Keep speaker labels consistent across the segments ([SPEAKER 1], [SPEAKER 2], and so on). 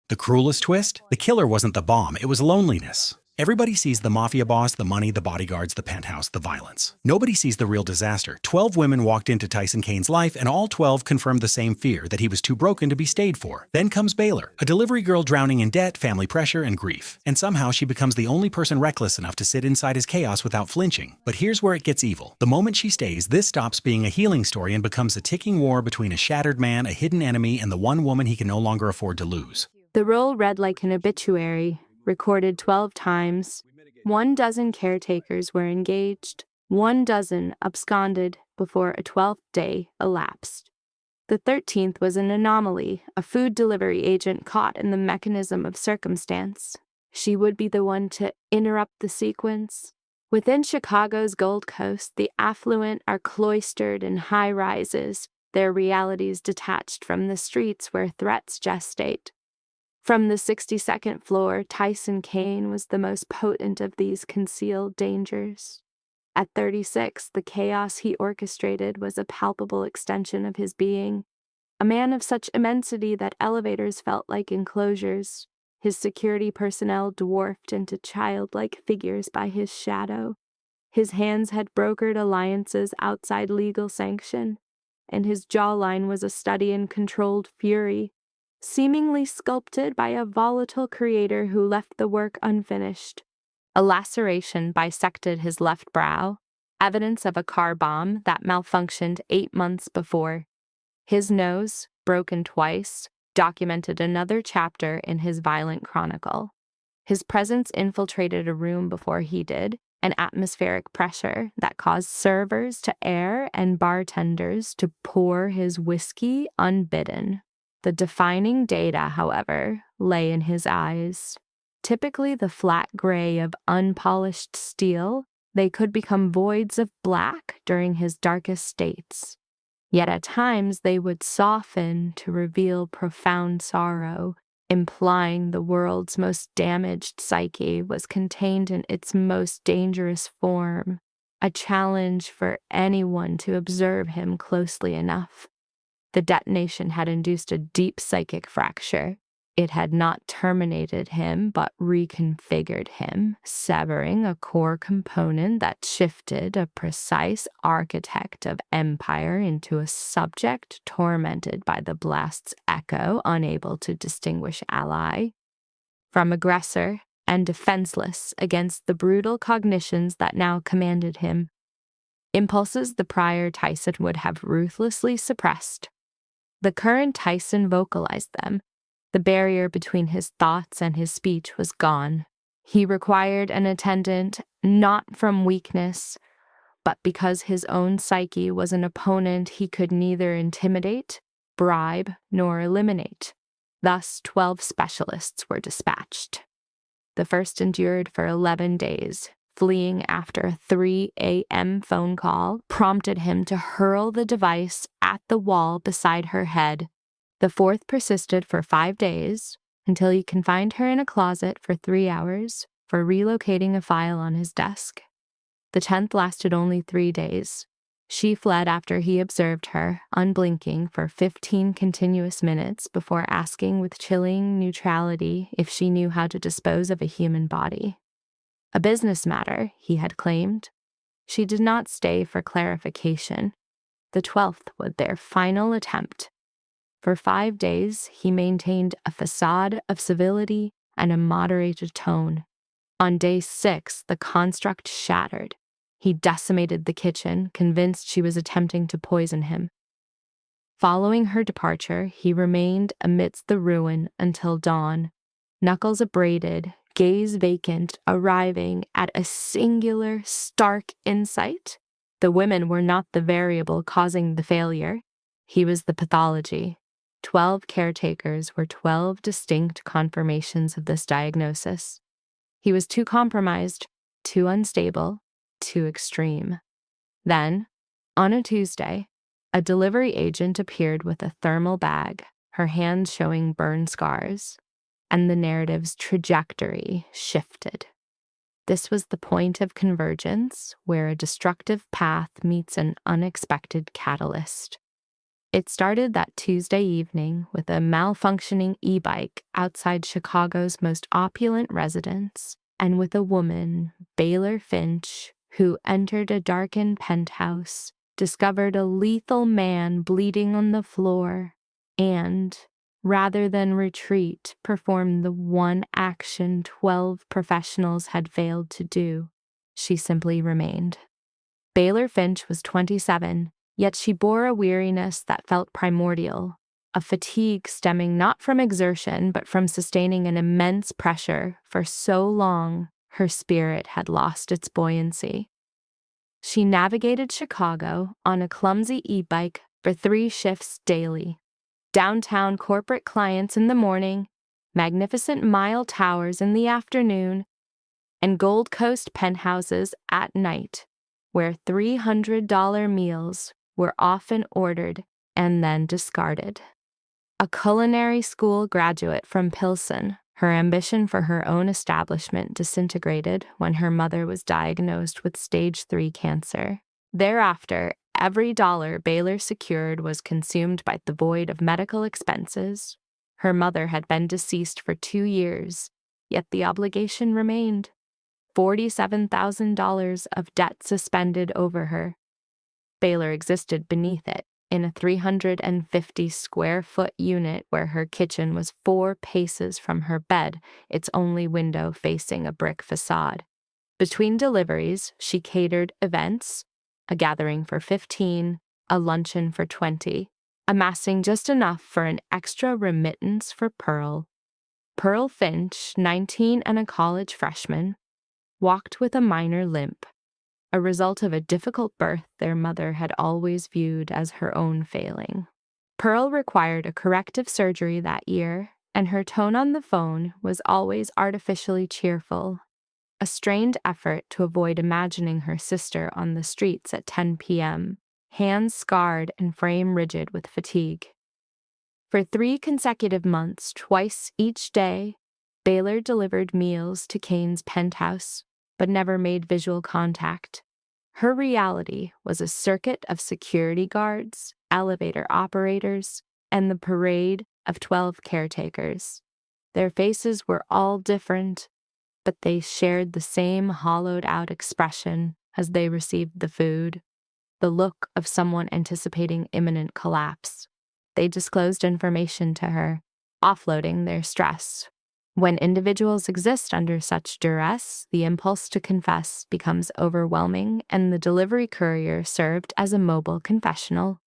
[SPEAKER 1] The cruelest twist? The killer wasn't the bomb, it was loneliness. Everybody sees the mafia boss, the money, the bodyguards, the penthouse, the violence. Nobody sees the real disaster. 12 women walked into Tyson Kane's life, and all 12 confirmed the same fear, that he was too broken to be stayed for. Then comes Baylor, a delivery girl drowning in debt, family pressure, and grief. And somehow she becomes the only person reckless enough to sit inside his chaos without flinching. But here's where it gets evil. The moment she stays, this stops being a healing story and becomes a ticking war between a shattered man, a hidden enemy, and the one woman he can no longer afford to lose.
[SPEAKER 2] The roll read like an obituary, recorded 12 times. 12 caretakers were engaged. 12 absconded before a 12th day elapsed. The 13th was an anomaly, a food delivery agent caught in the mechanism of circumstance. She would be the one to interrupt the sequence. Within Chicago's Gold Coast, the affluent are cloistered in high-rises, their realities detached from the streets where threats gestate. From the 62nd floor, Tyson Kane was the most potent of these concealed dangers. At 36, the chaos he orchestrated was a palpable extension of his being, a man of such immensity that elevators felt like enclosures, his security personnel dwarfed into childlike figures by his shadow. His hands had brokered alliances outside legal sanction, and his jawline was a study in controlled fury, seemingly sculpted by a volatile creator who left the work unfinished. A laceration bisected his left brow, evidence of a car bomb that malfunctioned 8 months before. His nose, broken twice, documented another chapter in his violent chronicle. His presence infiltrated a room before he did, an atmospheric pressure that caused servers to err and bartenders to pour his whiskey unbidden. The defining data, however, lay in his eyes. Typically the flat gray of unpolished steel, they could become voids of black during his darkest states. Yet at times they would soften to reveal profound sorrow, implying the world's most damaged psyche was contained in its most dangerous form, a challenge for anyone to observe him closely enough. The detonation had induced a deep psychic fracture. It had not terminated him, but reconfigured him, severing a core component that shifted a precise architect of empire into a subject tormented by the blast's echo, unable to distinguish ally from aggressor, and defenseless against the brutal cognitions that now commanded him. Impulses the prior Tyson would have ruthlessly suppressed. The current Tyson vocalized them. The barrier between his thoughts and his speech was gone. He required an attendant not from weakness, but because his own psyche was an opponent he could neither intimidate, bribe, nor eliminate. Thus, 12 specialists were dispatched. The first endured for 11 days. Fleeing after a 3 a.m. phone call prompted him to hurl the device at the wall beside her head. The fourth persisted for 5 days, until he confined her in a closet for 3 hours for relocating a file on his desk. The 10th lasted only 3 days. She fled after he observed her, unblinking, for 15 continuous minutes before asking with chilling neutrality if she knew how to dispose of a human body. A business matter, he had claimed. She did not stay for clarification. The 12th was their final attempt. For 5 days, he maintained a facade of civility and a moderated tone. On day 6, the construct shattered. He decimated the kitchen, convinced she was attempting to poison him. Following her departure, he remained amidst the ruin until dawn, knuckles abraded, gaze vacant, arriving at a singular, stark insight. The women were not the variable causing the failure. He was the pathology. 12 caretakers were 12 distinct confirmations of this diagnosis. He was too compromised, too unstable, too extreme. Then, on a Tuesday, a delivery agent appeared with a thermal bag, her hands showing burn scars, and the narrative's trajectory shifted. This was the point of convergence where a destructive path meets an unexpected catalyst. It started that Tuesday evening with a malfunctioning e-bike outside Chicago's most opulent residence, and with a woman, Baylor Finch, who entered a darkened penthouse, discovered a lethal man bleeding on the floor, and, rather than retreat, performed the one action 12 professionals had failed to do. She simply remained. Baylor Finch was 27, yet she bore a weariness that felt primordial, a fatigue stemming not from exertion but from sustaining an immense pressure for so long her spirit had lost its buoyancy. She navigated Chicago on a clumsy e-bike for 3 shifts daily. Downtown corporate clients in the morning, magnificent mile towers in the afternoon, and Gold Coast penthouses at night, where $300 meals were often ordered and then discarded. A culinary school graduate from Pilsen, her ambition for her own establishment disintegrated when her mother was diagnosed with stage 3 cancer. Thereafter, every dollar Baylor secured was consumed by the void of medical expenses. Her mother had been deceased for 2 years, yet the obligation remained. $47,000 of debt suspended over her. Baylor existed beneath it, in a 350-square-foot unit where her kitchen was 4 paces from her bed, its only window facing a brick facade. Between deliveries, she catered events, a gathering for 15, a luncheon for 20, amassing just enough for an extra remittance for Pearl. Pearl Finch, 19 and a college freshman, walked with a minor limp, a result of a difficult birth their mother had always viewed as her own failing. Pearl required a corrective surgery that year, and her tone on the phone was always artificially cheerful, a strained effort to avoid imagining her sister on the streets at 10 p.m., hands scarred and frame rigid with fatigue. For 3 consecutive months, twice each day, Baylor delivered meals to Kane's penthouse, but never made visual contact. Her reality was a circuit of security guards, elevator operators, and the parade of 12 caretakers. Their faces were all different, but they shared the same hollowed-out expression as they received the food, the look of someone anticipating imminent collapse. They disclosed information to her, offloading their stress. When individuals exist under such duress, the impulse to confess becomes overwhelming, and the delivery courier served as a mobile confessional,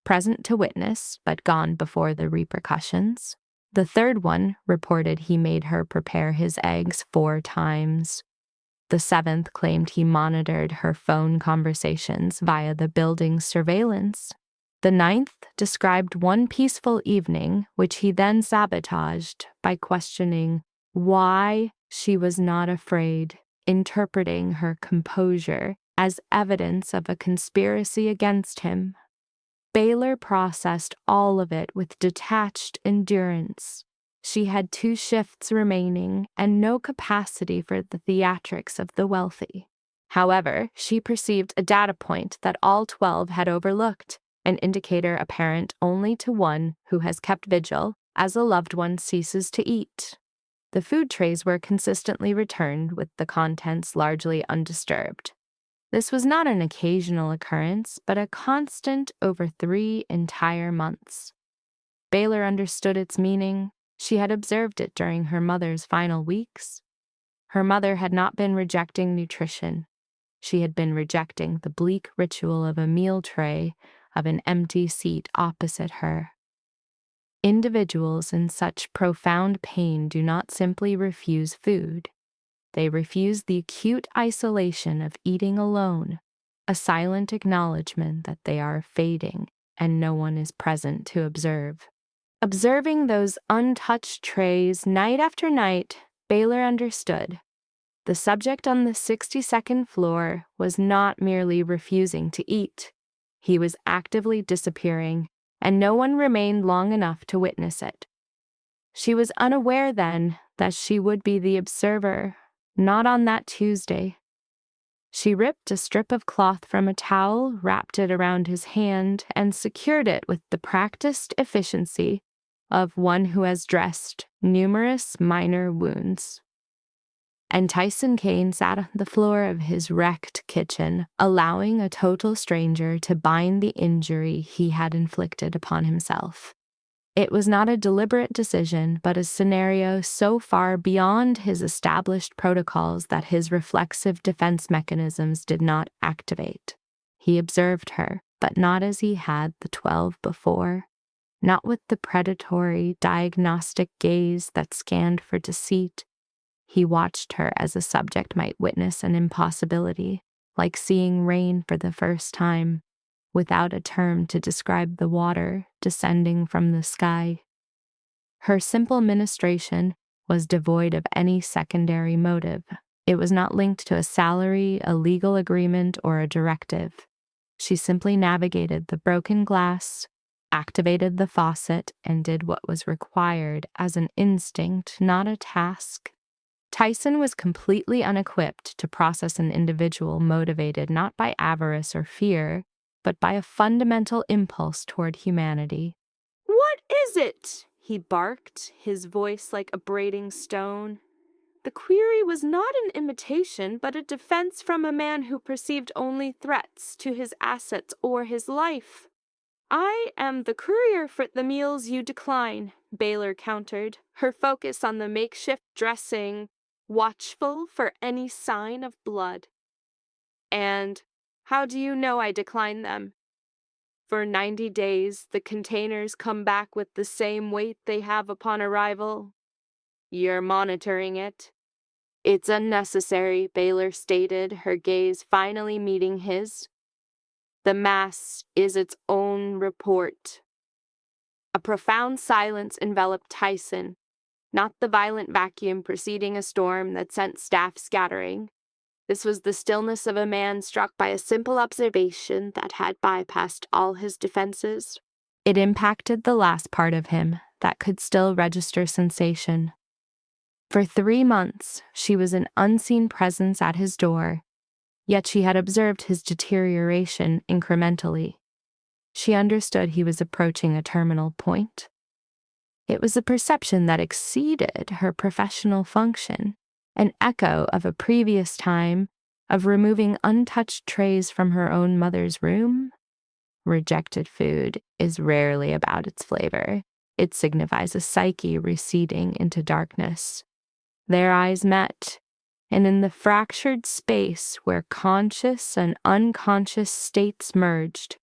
[SPEAKER 2] present to witness, but gone before the repercussions. The third one reported he made her prepare his eggs 4 times. The 7th claimed he monitored her phone conversations via the building's surveillance. The 9th described one peaceful evening, which he then sabotaged by questioning why she was not afraid, interpreting her composure as evidence of a conspiracy against him. Baylor processed all of it with detached endurance. She had 2 shifts remaining and no capacity for the theatrics of the wealthy. However, she perceived a data point that all 12 had overlooked, an indicator apparent only to one who has kept vigil as a loved one ceases to eat. The food trays were consistently returned with the contents largely undisturbed. This was not an occasional occurrence, but a constant over 3 entire months. Baylor understood its meaning. She had observed it during her mother's final weeks. Her mother had not been rejecting nutrition. She had been rejecting the bleak ritual of a meal tray of an empty seat opposite her. Individuals in such profound pain do not simply refuse food. They refuse the acute isolation of eating alone, a silent acknowledgement that they are fading and no one is present to observe. Observing those untouched trays night after night, Baylor understood. The subject on the 62nd floor was not merely refusing to eat. He was actively disappearing, and no one remained long enough to witness it. She was unaware then that she would be the observer, not on that Tuesday. She ripped a strip of cloth from a towel, wrapped it around his hand, and secured it with the practiced efficiency of one who has dressed numerous minor wounds. And Tyson Kane sat on the floor of his wrecked kitchen, allowing a total stranger to bind the injury he had inflicted upon himself. It was not a deliberate decision, but a scenario so far beyond his established protocols that his reflexive defense mechanisms did not activate. He observed her, but not as he had the 12 before, not with the predatory, diagnostic gaze that scanned for deceit. He watched her as a subject might witness an impossibility, like seeing rain for the first time, without a term to describe the water descending from the sky. Her simple ministration was devoid of any secondary motive. It was not linked to a salary, a legal agreement, or a directive. She simply navigated the broken glass, activated the faucet, and did what was required as an instinct, not a task. Tyson was completely unequipped to process an individual motivated not by avarice or fear, but by a fundamental impulse toward humanity. "What is it?" he barked, his voice like a braiding stone. The query was not an imitation, but a defense from a man who perceived only threats to his assets or his life. "I am the courier for the meals you decline," Baylor countered, her focus on the makeshift dressing, watchful for any sign of blood. "And how do you know I decline them?" "For 90 days, the containers come back with the same weight they have upon arrival. You're monitoring it." "It's unnecessary," Baylor stated, her gaze finally meeting his. "The mass is its own report." A profound silence enveloped Tyson, not the violent vacuum preceding a storm that sent staff scattering. This was the stillness of a man struck by a simple observation that had bypassed all his defenses. It impacted the last part of him that could still register sensation. For 3 months, she was an unseen presence at his door, yet she had observed his deterioration incrementally. She understood he was approaching a terminal point. It was a perception that exceeded her professional function, an echo of a previous time of removing untouched trays from her own mother's room. Rejected food is rarely about its flavor. It signifies a psyche receding into darkness. Their eyes met, and in the fractured space where conscious and unconscious states merged,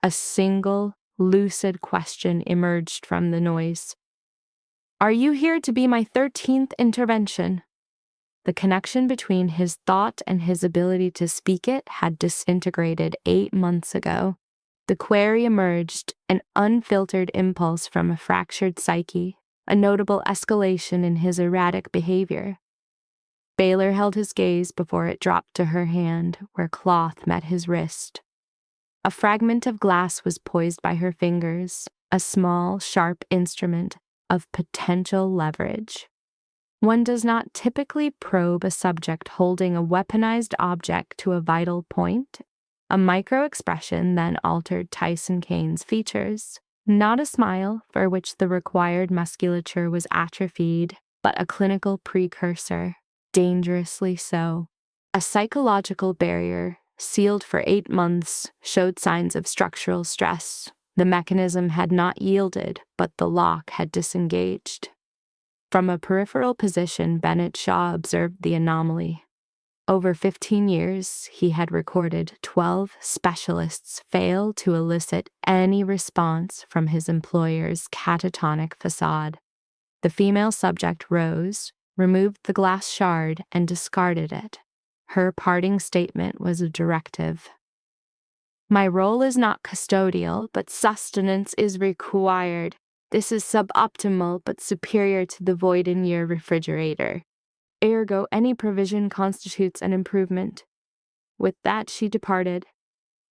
[SPEAKER 2] a single, lucid question emerged from the noise. "Are you here to be my 13th intervention?" The connection between his thought and his ability to speak it had disintegrated 8 months ago. The query emerged, an unfiltered impulse from a fractured psyche, a notable escalation in his erratic behavior. Baylor held his gaze before it dropped to her hand, where cloth met his wrist. A fragment of glass was poised by her fingers, a small, sharp instrument of potential leverage. One does not typically probe a subject holding a weaponized object to a vital point. A micro-expression then altered Tyson Kane's features. Not a smile, for which the required musculature was atrophied, but a clinical precursor, dangerously so. A psychological barrier, sealed for 8 months, showed signs of structural stress. The mechanism had not yielded, but the lock had disengaged. From a peripheral position, Bennett Shaw observed the anomaly. Over 15 years, he had recorded 12 specialists fail to elicit any response from his employer's catatonic facade. The female subject rose, removed the glass shard, and discarded it. Her parting statement was a directive. "My role is not custodial, but sustenance is required. This is suboptimal, but superior to the void in your refrigerator. Ergo, any provision constitutes an improvement." With that, she departed.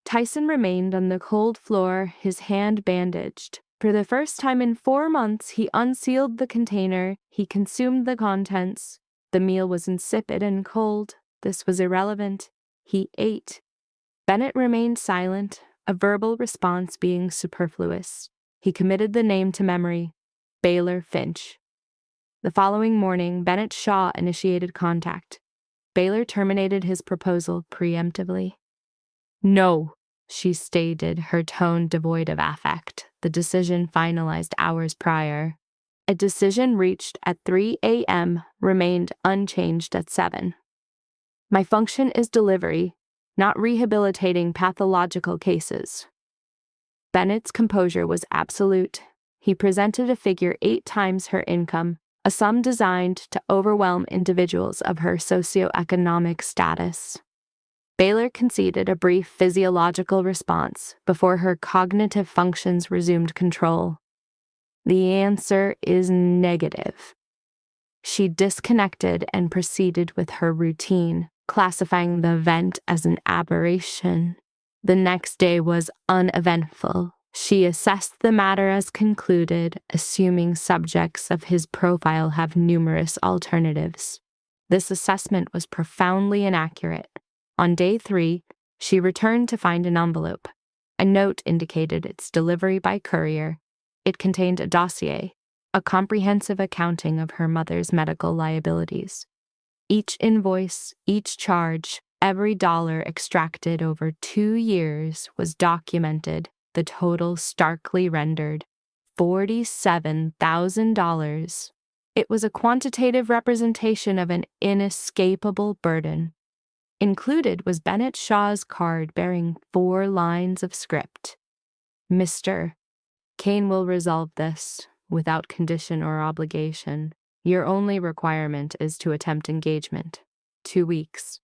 [SPEAKER 2] Tyson remained on the cold floor, his hand bandaged. For the first time in 4 months, he unsealed the container. He consumed the contents. The meal was insipid and cold. This was irrelevant. He ate. Bennett remained silent, a verbal response being superfluous. He committed the name to memory, Baylor Finch. The following morning, Bennett Shaw initiated contact. Baylor terminated his proposal preemptively. No, she stated, her tone devoid of affect, the decision finalized hours prior. A decision reached at 3 a.m. remained unchanged at 7. My function is delivery, not rehabilitating pathological cases. Bennett's composure was absolute. He presented a figure 8 times her income, a sum designed to overwhelm individuals of her socioeconomic status. Baylor conceded a brief physiological response before her cognitive functions resumed control. The answer is negative. She disconnected and proceeded with her routine, classifying the event as an aberration. The next day was uneventful. She assessed the matter as concluded, assuming subjects of his profile have numerous alternatives. This assessment was profoundly inaccurate. On day 3, she returned to find an envelope. A note indicated its delivery by courier. It contained a dossier, a comprehensive accounting of her mother's medical liabilities. Each invoice, each charge, every dollar extracted over 2 years was documented, the total starkly rendered $47,000. It was a quantitative representation of an inescapable burden. Included was Bennett Shaw's card bearing 4 lines of script. Mr. Kane will resolve this without condition or obligation. Your only requirement is to attempt engagement. 2 weeks.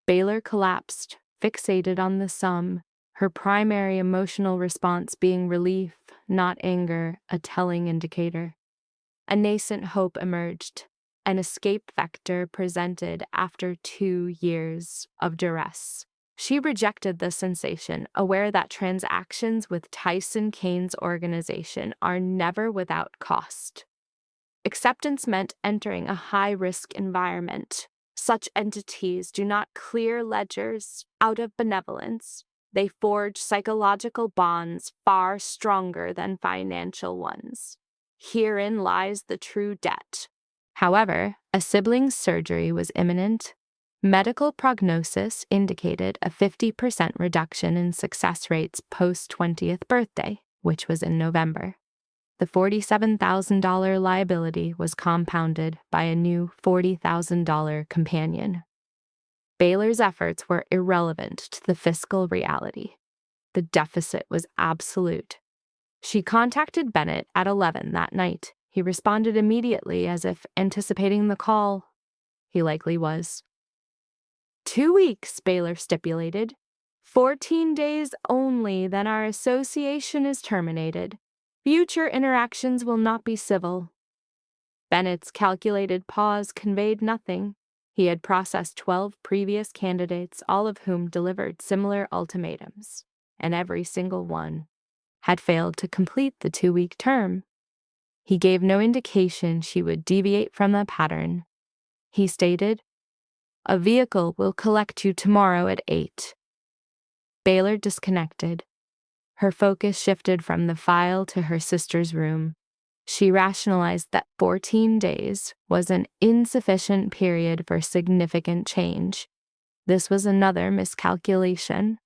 [SPEAKER 2] Baylor collapsed, fixated on the sum, her primary emotional response being relief, not anger, a telling indicator. A nascent hope emerged, an escape vector presented after 2 years of duress. She rejected the sensation, aware that transactions with Tyson Kane's organization are never without cost. Acceptance meant entering a high-risk environment. Such entities do not clear ledgers out of benevolence. They forge psychological bonds far stronger than financial ones. Herein lies the true debt. However, a sibling's surgery was imminent. Medical prognosis indicated a 50% reduction in success rates post-20th birthday, which was in November. The $47,000 liability was compounded by a new $40,000 companion. Baylor's efforts were irrelevant to the fiscal reality. The deficit was absolute. She contacted Bennett at 11 that night. He responded immediately as if anticipating the call. He likely was. 2 weeks, Baylor stipulated. 14 days only, then our association is terminated. Future interactions will not be civil. Bennett's calculated pause conveyed nothing. He had processed 12 previous candidates, all of whom delivered similar ultimatums, and every single one had failed to complete the 2-week term. He gave no indication she would deviate from the pattern. He stated, "A vehicle will collect you tomorrow at 8. Baylor disconnected. Her focus shifted from the file to her sister's room. She rationalized that 14 days was an insufficient period for significant change. This was another miscalculation.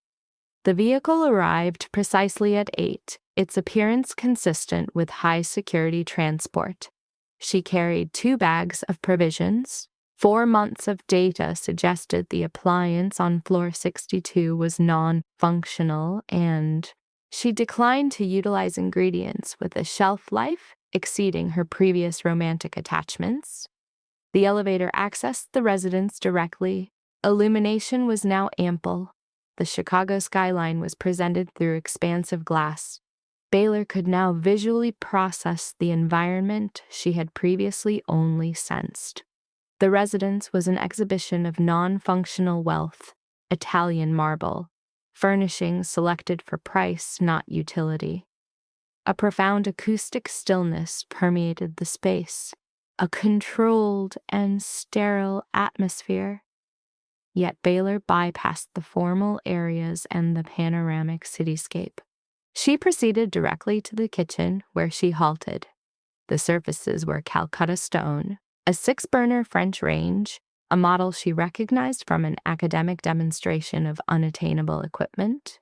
[SPEAKER 2] The vehicle arrived precisely at 8, its appearance consistent with high-security transport. She carried 2 bags of provisions. 4 months of data suggested the appliance on floor 62 was non-functional, and she declined to utilize ingredients with a shelf life exceeding her previous romantic attachments. The elevator accessed the residence directly. Illumination was now ample. The Chicago skyline was presented through expansive glass. Baylor could now visually process the environment she had previously only sensed. The residence was an exhibition of non-functional wealth, Italian marble, furnishings selected for price, not utility. A profound acoustic stillness permeated the space, a controlled and sterile atmosphere. yet Baylor bypassed the formal areas and the panoramic cityscape. She proceeded directly to the kitchen, where she halted. The surfaces were Calcutta stone, a 6-burner French range, a model she recognized from an academic demonstration of unattainable equipment,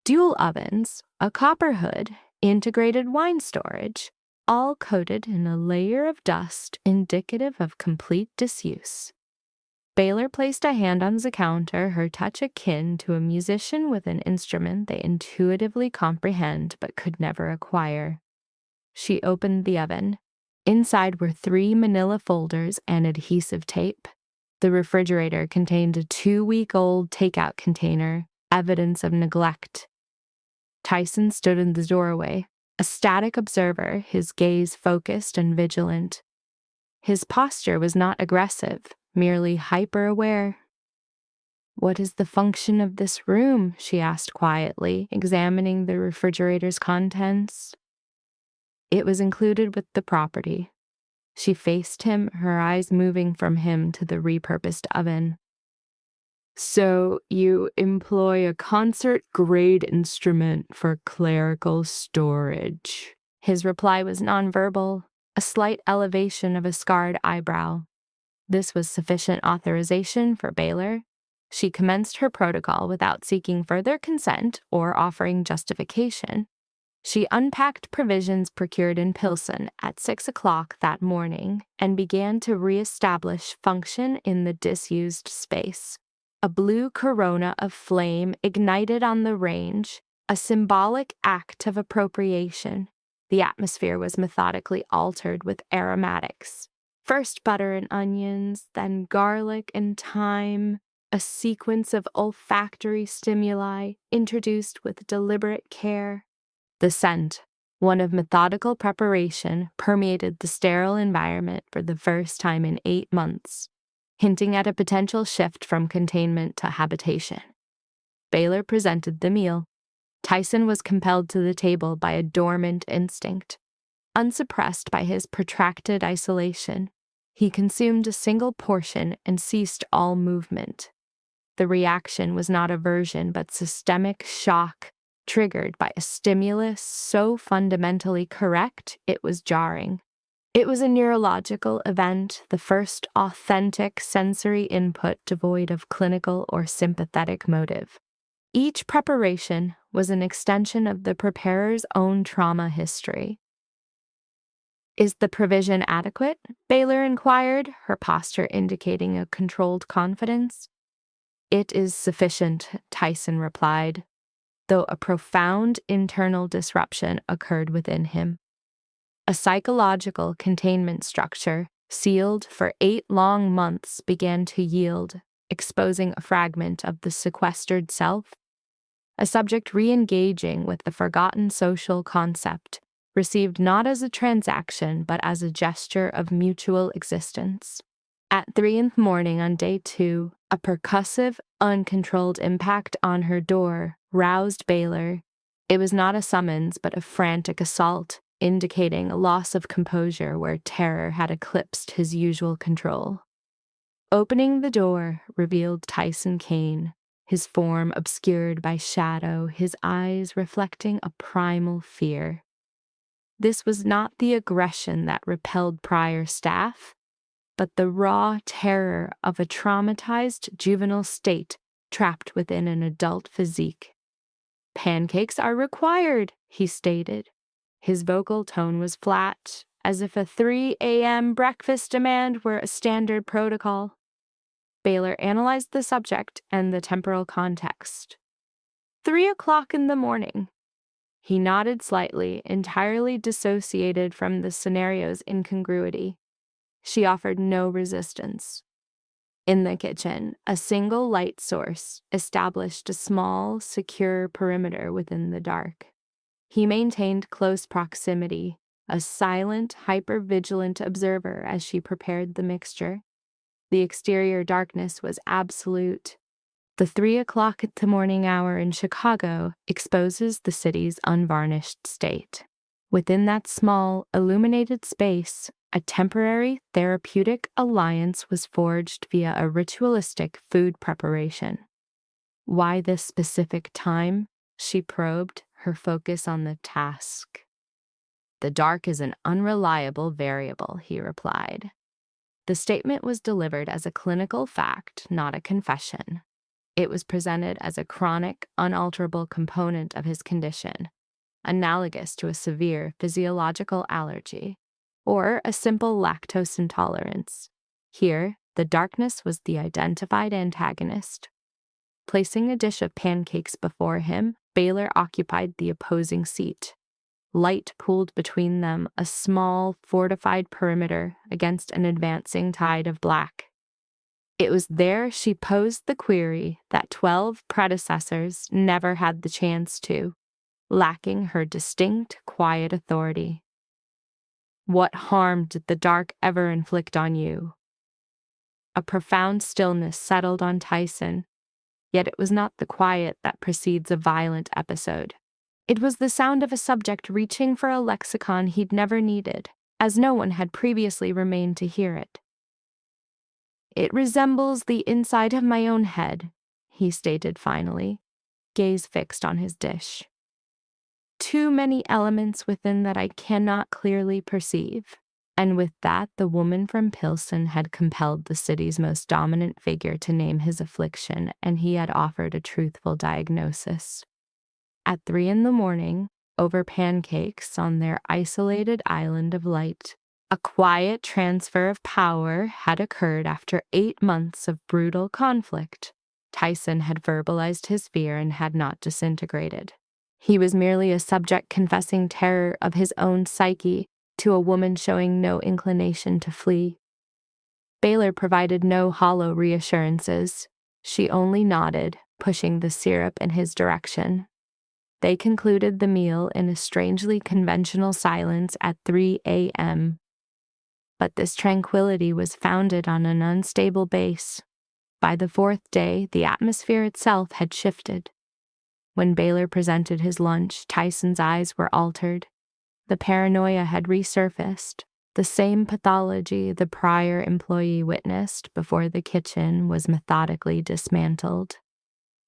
[SPEAKER 2] dual ovens, a copper hood, integrated wine storage, all coated in a layer of dust indicative of complete disuse. Baylor placed a hand on the counter, her touch akin to a musician with an instrument they intuitively comprehend but could never acquire. She opened the oven. Inside were 3 manila folders and adhesive tape. The refrigerator contained a 2-week-old takeout container, evidence of neglect. Tyson stood in the doorway, a static observer, his gaze focused and vigilant. His posture was not aggressive, merely hyper-aware. "What is the function of this room?" she asked quietly, examining the refrigerator's contents. It was included with the property. She faced him, her eyes moving from him to the repurposed oven. "So you employ a concert-grade instrument for clerical storage." His reply was nonverbal, a slight elevation of a scarred eyebrow. This was sufficient authorization for Baylor. She commenced her protocol without seeking further consent or offering justification. She unpacked provisions procured in Pilsen at 6 o'clock that morning and began to reestablish function in the disused space. A blue corona of flame ignited on the range, a symbolic act of appropriation. The atmosphere was methodically altered with aromatics. First butter and onions, then garlic and thyme, a sequence of olfactory stimuli introduced with deliberate care. The scent, one of methodical preparation, permeated the sterile environment for the first time in 8 months, hinting at a potential shift from containment to habitation. Baylor presented the meal. Tyson was compelled to the table by a dormant instinct. Unsuppressed by his protracted isolation, he consumed a single portion and ceased all movement. The reaction was not aversion but systemic shock, triggered by a stimulus so fundamentally correct it was jarring. It was a neurological event, the first authentic sensory input devoid of clinical or sympathetic motive. Each preparation was an extension of the preparer's own trauma history. "Is the provision adequate?" Baylor inquired, her posture indicating a controlled confidence. "It is sufficient," Tyson replied, though a profound internal disruption occurred within him. A psychological containment structure, sealed for 8 long months, began to yield, exposing a fragment of the sequestered self. A subject re-engaging with the forgotten social concept, received not as a transaction but as a gesture of mutual existence. At 3 in the morning on day 2, a percussive, uncontrolled impact on her door roused Baylor. It was not a summons but a frantic assault, indicating a loss of composure where terror had eclipsed his usual control. Opening the door revealed Tyson Kane, his form obscured by shadow, his eyes reflecting a primal fear. This was not the aggression that repelled prior staff, but the raw terror of a traumatized juvenile state trapped within an adult physique. "Pancakes are required," he stated. His vocal tone was flat, as if a 3 a.m. breakfast demand were a standard protocol. Baylor analyzed the subject and the temporal context. 3 o'clock in the morning. He nodded slightly, entirely dissociated from the scenario's incongruity. She offered no resistance. In the kitchen, a single light source established a small, secure perimeter within the dark. He maintained close proximity, a silent, hyper-vigilant observer as she prepared the mixture. The exterior darkness was absolute. The 3 o'clock at the morning hour in Chicago exposes the city's unvarnished state. Within that small, illuminated space, A temporary therapeutic alliance was forged via a ritualistic food preparation. Why this specific time? She probed, her focus on the task. The dark is an unreliable variable, he replied. The statement was delivered as a clinical fact, not a confession. It was presented as a chronic, unalterable component of his condition, analogous to a severe physiological allergy, or a simple lactose intolerance. Here, the darkness was the identified antagonist. Placing a dish of pancakes before him, Baylor occupied the opposing seat. Light pooled between them, a small, fortified perimeter against an advancing tide of black. It was there she posed the query that 12 predecessors never had the chance to, lacking her distinct, quiet authority. What harm did the dark ever inflict on you? A profound stillness settled on Tyson, yet it was not the quiet that precedes a violent episode. It was the sound of a subject reaching for a lexicon he'd never needed, as no one had previously remained to hear it. It resembles the inside of my own head, he stated finally, gaze fixed on his dish. Too many elements within that I cannot clearly perceive. And with that, the woman from Pilsen had compelled the city's most dominant figure to name his affliction, and he had offered a truthful diagnosis. At 3 a.m, over pancakes on their isolated island of light, a quiet transfer of power had occurred after 8 months of brutal conflict. Tyson had verbalized his fear and had not disintegrated. He was merely a subject confessing terror of his own psyche to a woman showing no inclination to flee. Baylor provided no hollow reassurances. She only nodded, pushing the syrup in his direction. They concluded the meal in a strangely conventional silence at 3 a.m. But this tranquility was founded on an unstable base. By the 4th day, the atmosphere itself had shifted. When Baylor presented his lunch, Tyson's eyes were altered. The paranoia had resurfaced, the same pathology the prior employee witnessed before the kitchen was methodically dismantled.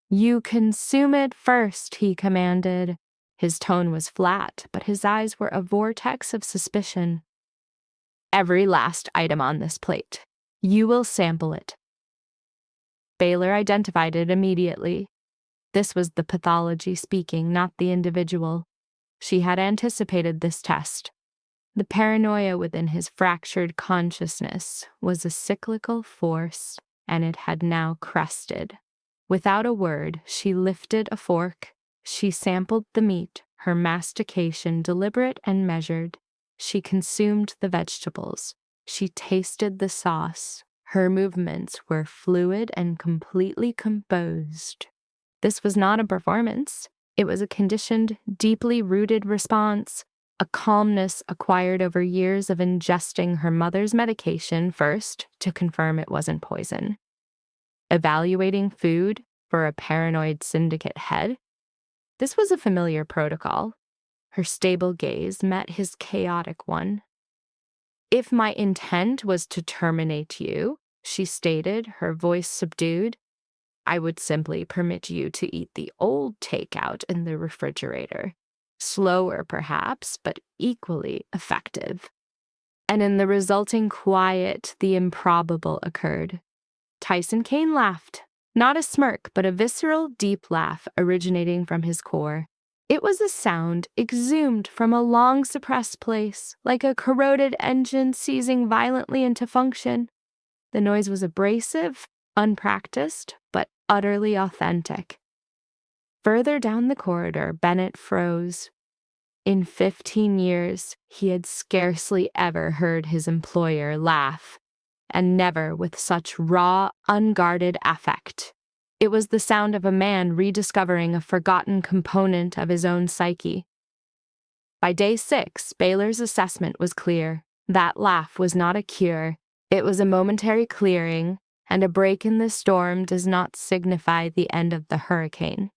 [SPEAKER 2] "You consume it first," he commanded. His tone was flat, but his eyes were a vortex of suspicion. "Every last item on this plate. You will sample it." Baylor identified it immediately. This was the pathology speaking, not the individual. She had anticipated this test. The paranoia within his fractured consciousness was a cyclical force, and it had now crested. Without a word, she lifted a fork. She sampled the meat, her mastication deliberate and measured. She consumed the vegetables. She tasted the sauce. Her movements were fluid and completely composed. This was not a performance. It was a conditioned, deeply rooted response, a calmness acquired over years of ingesting her mother's medication first to confirm it wasn't poison. Evaluating food for a paranoid syndicate head? This was a familiar protocol. Her stable gaze met his chaotic one. "If my intent was to terminate you," she stated, her voice subdued, "I would simply permit you to eat the old takeout in the refrigerator. Slower, perhaps, but equally effective." And in the resulting quiet, the improbable occurred. Tyson Kane laughed, not a smirk, but a visceral, deep laugh originating from his core. It was a sound exhumed from a long-suppressed place, like a corroded engine seizing violently into function. The noise was abrasive, unpracticed, but utterly authentic. Further down the corridor, Bennett froze. In 15 years, he had scarcely ever heard his employer laugh, and never with such raw, unguarded affect. It was the sound of a man rediscovering a forgotten component of his own psyche. By day 6, Baylor's assessment was clear. That laugh was not a cure. It was a momentary clearing, and a break in the storm does not signify the end of the hurricane.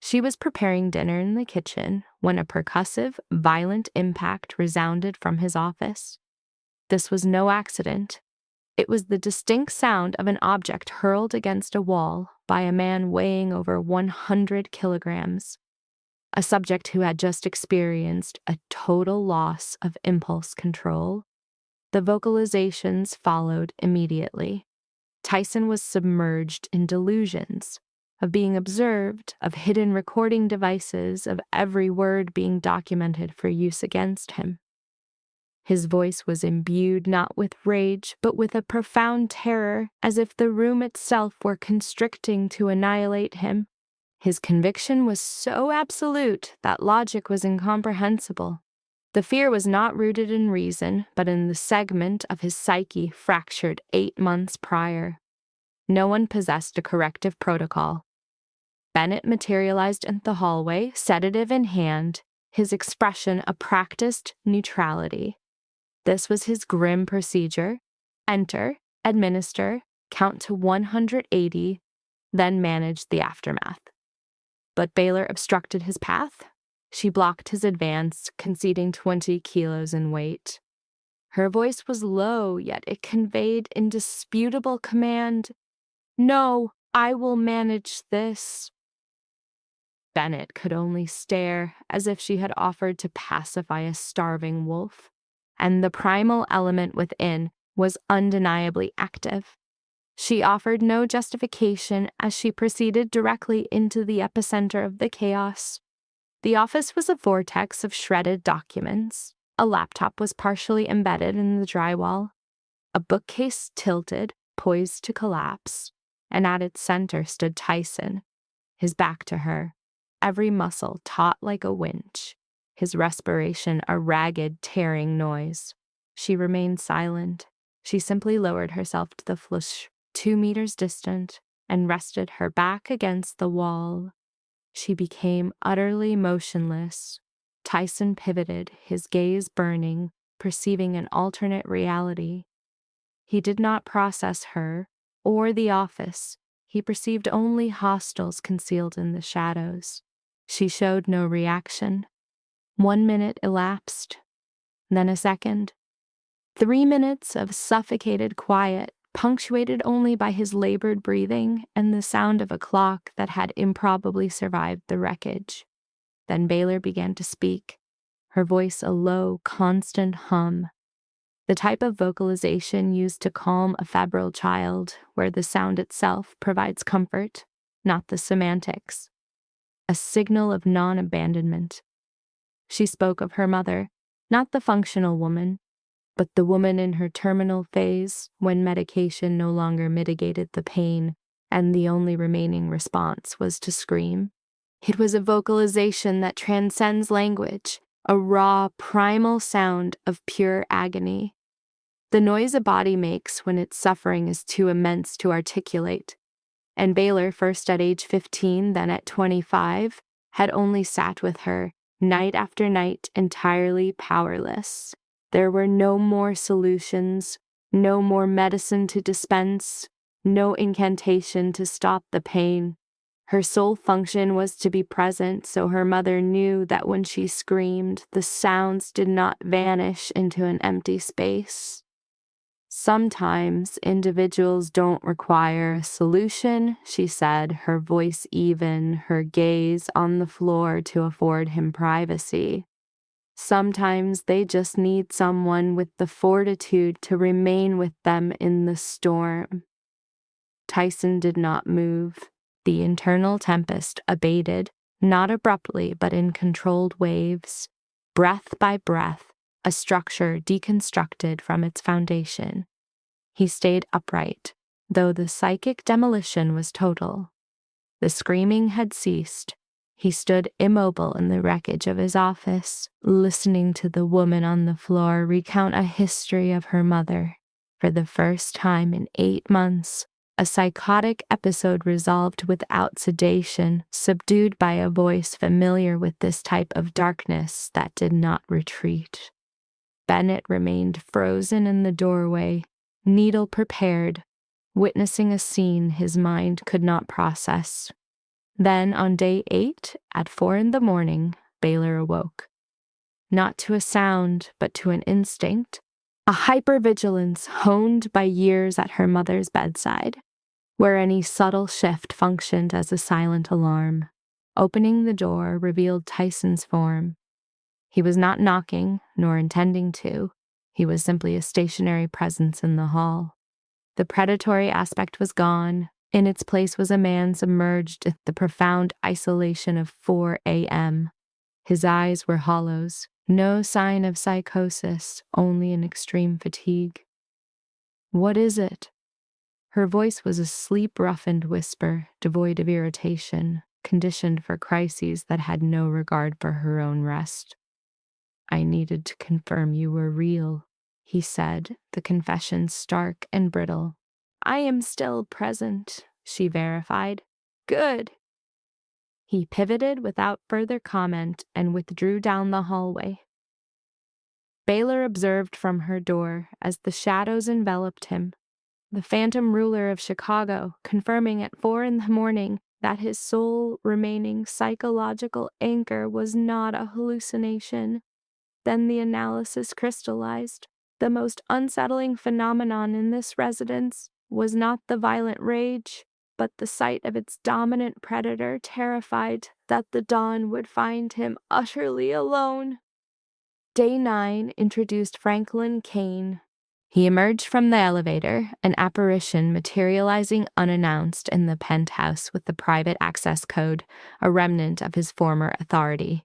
[SPEAKER 2] She was preparing dinner in the kitchen when a percussive, violent impact resounded from his office. This was no accident. It was the distinct sound of an object hurled against a wall by a man weighing over 100 kilograms, a subject who had just experienced a total loss of impulse control. The vocalizations followed immediately. Tyson was submerged in delusions of being observed, of hidden recording devices, of every word being documented for use against him. His voice was imbued not with rage, but with a profound terror, as if the room itself were constricting to annihilate him. His conviction was so absolute that logic was incomprehensible. The fear was not rooted in reason, but in the segment of his psyche fractured 8 months prior. No one possessed a corrective protocol. Bennett materialized in the hallway, sedative in hand, his expression a practiced neutrality. This was his grim procedure: enter, administer, count to 180, then manage the aftermath. But Baylor obstructed his path. She blocked his advance, conceding 20 kilos in weight. Her voice was low, yet it conveyed indisputable command. "No, I will manage this." Bennett could only stare, as if she had offered to pacify a starving wolf, and the primal element within was undeniably active. She offered no justification as she proceeded directly into the epicenter of the chaos. The office was a vortex of shredded documents. A laptop was partially embedded in the drywall. A bookcase tilted, poised to collapse, and at its center stood Tyson, his back to her, every muscle taut like a winch, his respiration a ragged, tearing noise. She remained silent. She simply lowered herself to the flush 2 meters distant and rested her back against the wall. She became utterly motionless. Tyson pivoted, his gaze burning, perceiving an alternate reality. He did not process her or the office. He perceived only hostiles concealed in the shadows. She showed no reaction. 1 minute elapsed, then a second. 3 minutes of suffocated quiet, punctuated only by his labored breathing and the sound of a clock that had improbably survived the wreckage. Then Baylor began to speak, her voice a low, constant hum, the type of vocalization used to calm a febrile child, where the sound itself provides comfort, not the semantics. A signal of non-abandonment. She spoke of her mother, not the functional woman, but the woman in her terminal phase when medication no longer mitigated the pain and the only remaining response was to scream. It was a vocalization that transcends language, a raw, primal sound of pure agony. The noise a body makes when its suffering is too immense to articulate. And Baylor, first at age 15, then at 25, had only sat with her, night after night, entirely powerless. There were no more solutions, no more medicine to dispense, no incantation to stop the pain. Her sole function was to be present, so her mother knew that when she screamed, the sounds did not vanish into an empty space. Sometimes individuals don't require a solution, she said, her voice even, her gaze on the floor to afford him privacy. Sometimes they just need someone with the fortitude to remain with them in the storm. Tyson did not move. The internal tempest abated, not abruptly, but in controlled waves, breath by breath, a structure deconstructed from its foundation. He stayed upright, though the psychic demolition was total. The screaming had ceased. He stood immobile in the wreckage of his office, listening to the woman on the floor recount a history of her mother. For the first time in 8 months, a psychotic episode resolved without sedation, subdued by a voice familiar with this type of darkness that did not retreat. Bennett remained frozen in the doorway, needle prepared, witnessing a scene his mind could not process. Then, on day 8, at 4 a.m, Baylor awoke. Not to a sound, but to an instinct, a hypervigilance honed by years at her mother's bedside, where any subtle shift functioned as a silent alarm. Opening the door revealed Tyson's form. He was not knocking, nor intending to. He was simply a stationary presence in the hall. The predatory aspect was gone. In its place was a man submerged in the profound isolation of 4 a.m. His eyes were hollows. No sign of psychosis, only an extreme fatigue. "What is it?" Her voice was a sleep-roughened whisper, devoid of irritation, conditioned for crises that had no regard for her own rest. "I needed to confirm you were real," he said, the confession stark and brittle. "I am still present," she verified. "Good." He pivoted without further comment and withdrew down the hallway. Baylor observed from her door as the shadows enveloped him, the phantom ruler of Chicago, confirming at 4 a.m. that his sole remaining psychological anchor was not a hallucination. Then the analysis crystallized. The most unsettling phenomenon in this residence was not the violent rage, but the sight of its dominant predator, terrified that the dawn would find him utterly alone. Day 9 introduced Franklin Kane. He emerged from the elevator, an apparition materializing unannounced in the penthouse with the private access code, a remnant of his former authority.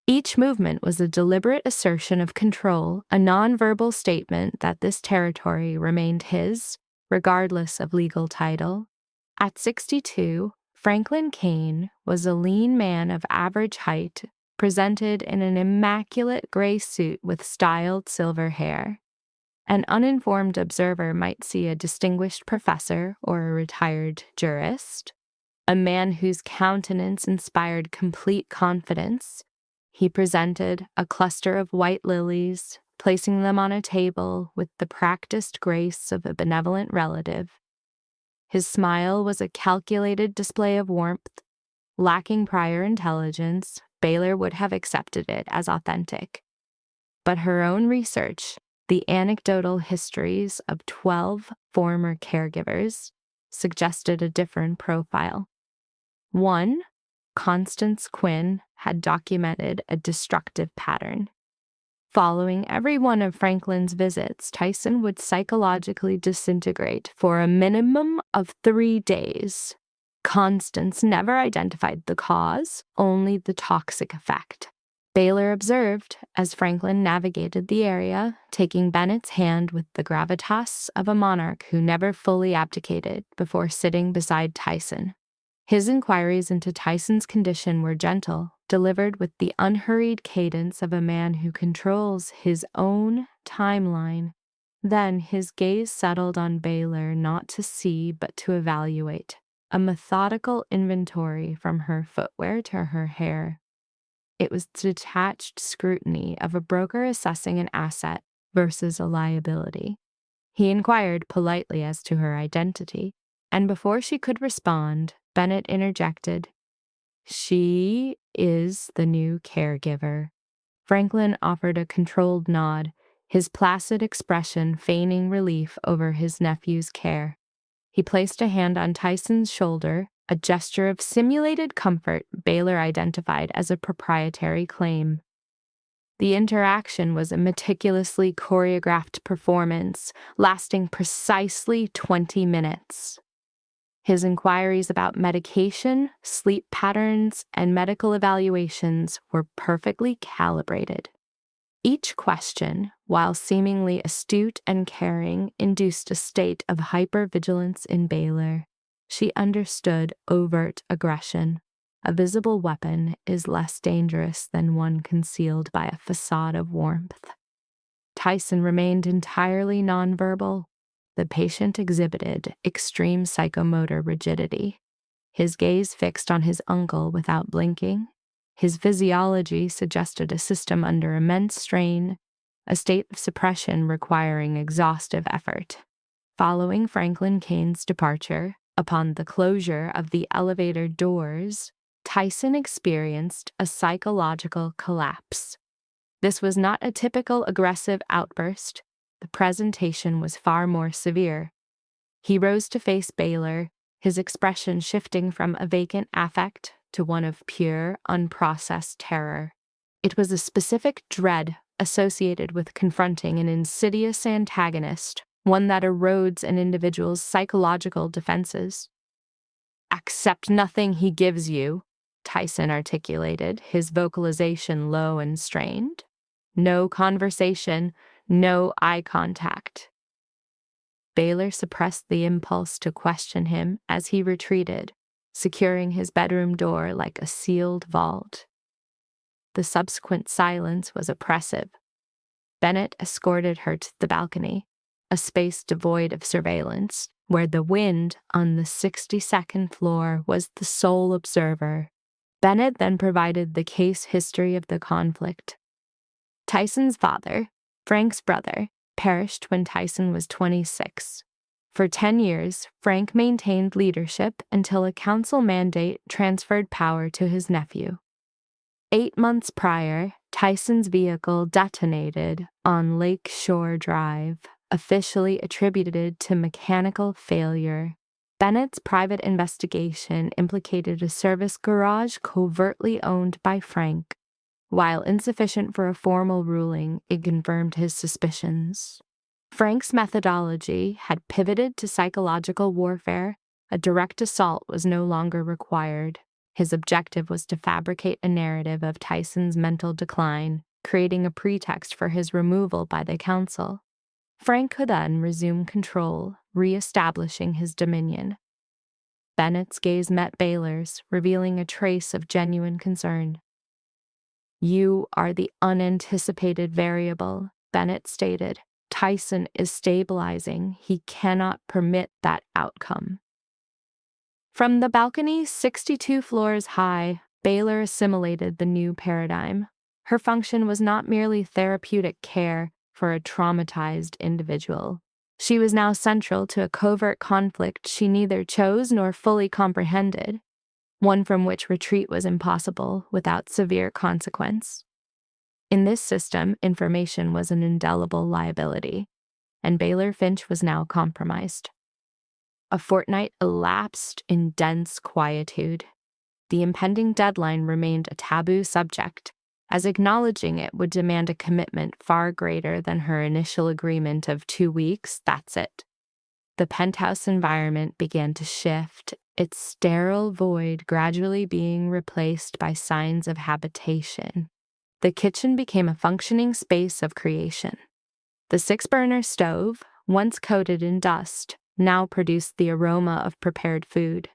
[SPEAKER 2] Each movement was a deliberate assertion of control, a nonverbal statement that this territory remained his, regardless of legal title. At 62, Franklin Kane was a lean man of average height, presented in an immaculate gray suit with styled silver hair. An uninformed observer might see a distinguished professor or a retired jurist, a man whose countenance inspired complete confidence. He presented a cluster of white lilies, placing them on a table with the practiced grace of a benevolent relative. His smile was a calculated display of warmth. Lacking prior intelligence, Baylor would have accepted it as authentic. But her own research, the anecdotal histories of 12 former caregivers, suggested a different profile. One, Constance Quinn, had documented a destructive pattern. Following every one of Franklin's visits, Tyson would psychologically disintegrate for a minimum of 3 days. Constance never identified the cause, only the toxic effect. Baylor observed as Franklin navigated the area, taking Bennett's hand with the gravitas of a monarch who never fully abdicated before sitting beside Tyson. His inquiries into Tyson's condition were gentle, delivered with the unhurried cadence of a man who controls his own timeline. Then his gaze settled on Baylor, not to see but to evaluate, a methodical inventory from her footwear to her hair. It was detached scrutiny of a broker assessing an asset versus a liability. He inquired politely as to her identity, and before she could respond, Bennett interjected, "She is the new caregiver." Franklin offered a controlled nod, his placid expression feigning relief over his nephew's care. He placed a hand on Tyson's shoulder, a gesture of simulated comfort Baylor identified as a proprietary claim. The interaction was a meticulously choreographed performance, lasting precisely 20 minutes. His inquiries about medication, sleep patterns, and medical evaluations were perfectly calibrated. Each question, while seemingly astute and caring, induced a state of hypervigilance in Baylor. She understood overt aggression. A visible weapon is less dangerous than one concealed by a facade of warmth. Tyson remained entirely nonverbal. The patient exhibited extreme psychomotor rigidity. His gaze fixed on his uncle without blinking. His physiology suggested a system under immense strain, a state of suppression requiring exhaustive effort. Following Franklin Kane's departure, upon the closure of the elevator doors, Tyson experienced a psychological collapse. This was not a typical aggressive outburst. the presentation was far more severe. He rose to face Baylor, his expression shifting from a vacant affect to one of pure, unprocessed terror. It was a specific dread associated with confronting an insidious antagonist, one that erodes an individual's psychological defenses. "Accept nothing he gives you," Tyson articulated, his vocalization low and strained. "No conversation, no eye contact." Baylor suppressed the impulse to question him as he retreated, securing his bedroom door like a sealed vault. The subsequent silence was oppressive. Bennett escorted her to the balcony, a space devoid of surveillance, where the wind on the 62nd floor was the sole observer. Bennett then provided the case history of the conflict. Tyson's father, Frank's brother, perished when Tyson was 26. For 10 years, Frank maintained leadership until a council mandate transferred power to his nephew. 8 months prior, Tyson's vehicle detonated on Lake Shore Drive, officially attributed to mechanical failure. Bennett's private investigation implicated a service garage covertly owned by Frank. While insufficient for a formal ruling, it confirmed his suspicions. Frank's methodology had pivoted to psychological warfare. A direct assault was no longer required. His objective was to fabricate a narrative of Tyson's mental decline, creating a pretext for his removal by the council. Frank could then resume control, re-establishing his dominion. Bennett's gaze met Baylor's, revealing a trace of genuine concern. "You are the unanticipated variable," Bennett stated. "Tyson is stabilizing. He cannot permit that outcome." From the balcony 62 floors high, Baylor assimilated the new paradigm. Her function was not merely therapeutic care for a traumatized individual. She was now central to a covert conflict she neither chose nor fully comprehended, one from which retreat was impossible without severe consequence. In this system, information was an indelible liability, and Baylor Finch was now compromised. A fortnight elapsed in dense quietude. The impending deadline remained a taboo subject, as acknowledging it would demand a commitment far greater than her initial agreement of 2 weeks. That's it. The penthouse environment began to shift, its sterile void gradually being replaced by signs of habitation. The kitchen became a functioning space of creation. The 6-burner stove, once coated in dust, now produced the aroma of prepared food.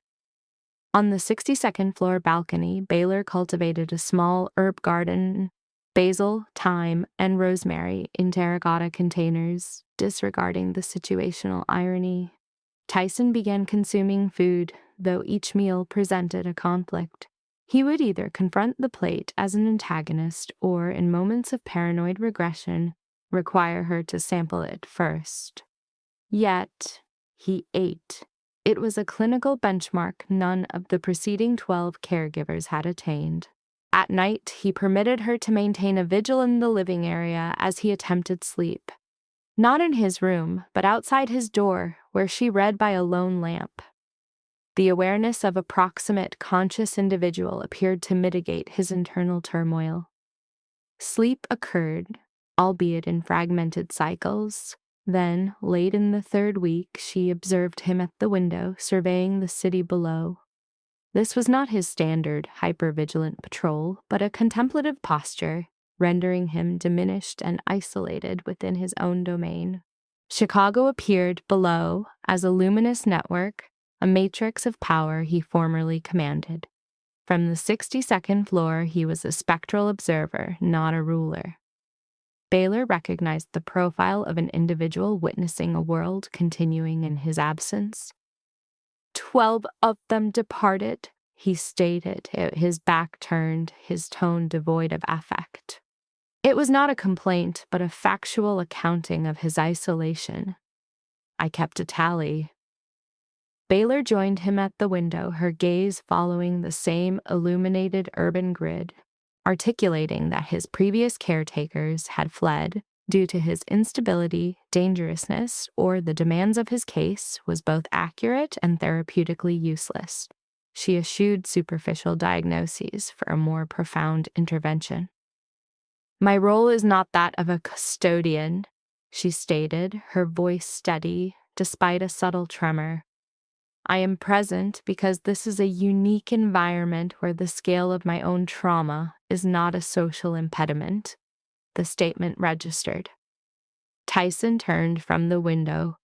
[SPEAKER 2] On the 62nd floor balcony, Baylor cultivated a small herb garden, basil, thyme, and rosemary in terracotta containers, disregarding the situational irony. Tyson began consuming food, though each meal presented a conflict. He would either confront the plate as an antagonist or, in moments of paranoid regression, require her to sample it first. Yet, he ate. It was a clinical benchmark none of the preceding 12 caregivers had attained. At night, he permitted her to maintain a vigil in the living area as he attempted sleep. Not in his room, but outside his door, where she read by a lone lamp. The awareness of a proximate, conscious individual appeared to mitigate his internal turmoil. Sleep occurred, albeit in fragmented cycles. Then, late in the 3rd week, she observed him at the window, surveying the city below. This was not his standard, hypervigilant patrol, but a contemplative posture, rendering him diminished and isolated within his own domain. Chicago appeared below as a luminous network, a matrix of power he formerly commanded. From the 62nd floor, he was a spectral observer, not a ruler. Baylor recognized the profile of an individual witnessing a world continuing in his absence. 12 of them departed, he stated, his back turned, his tone devoid of affect. It was not a complaint, but a factual accounting of his isolation. I kept a tally. Baylor joined him at the window, her gaze following the same illuminated urban grid, articulating that his previous caretakers had fled, due to his instability, dangerousness, or the demands of his case, was both accurate and therapeutically useless. She eschewed superficial diagnoses for a more profound intervention. "My role is not that of a custodian," she stated, her voice steady despite a subtle tremor. "I am present because this is a unique environment where the scale of my own trauma is not a social impediment." The statement registered. Tyson turned from the window.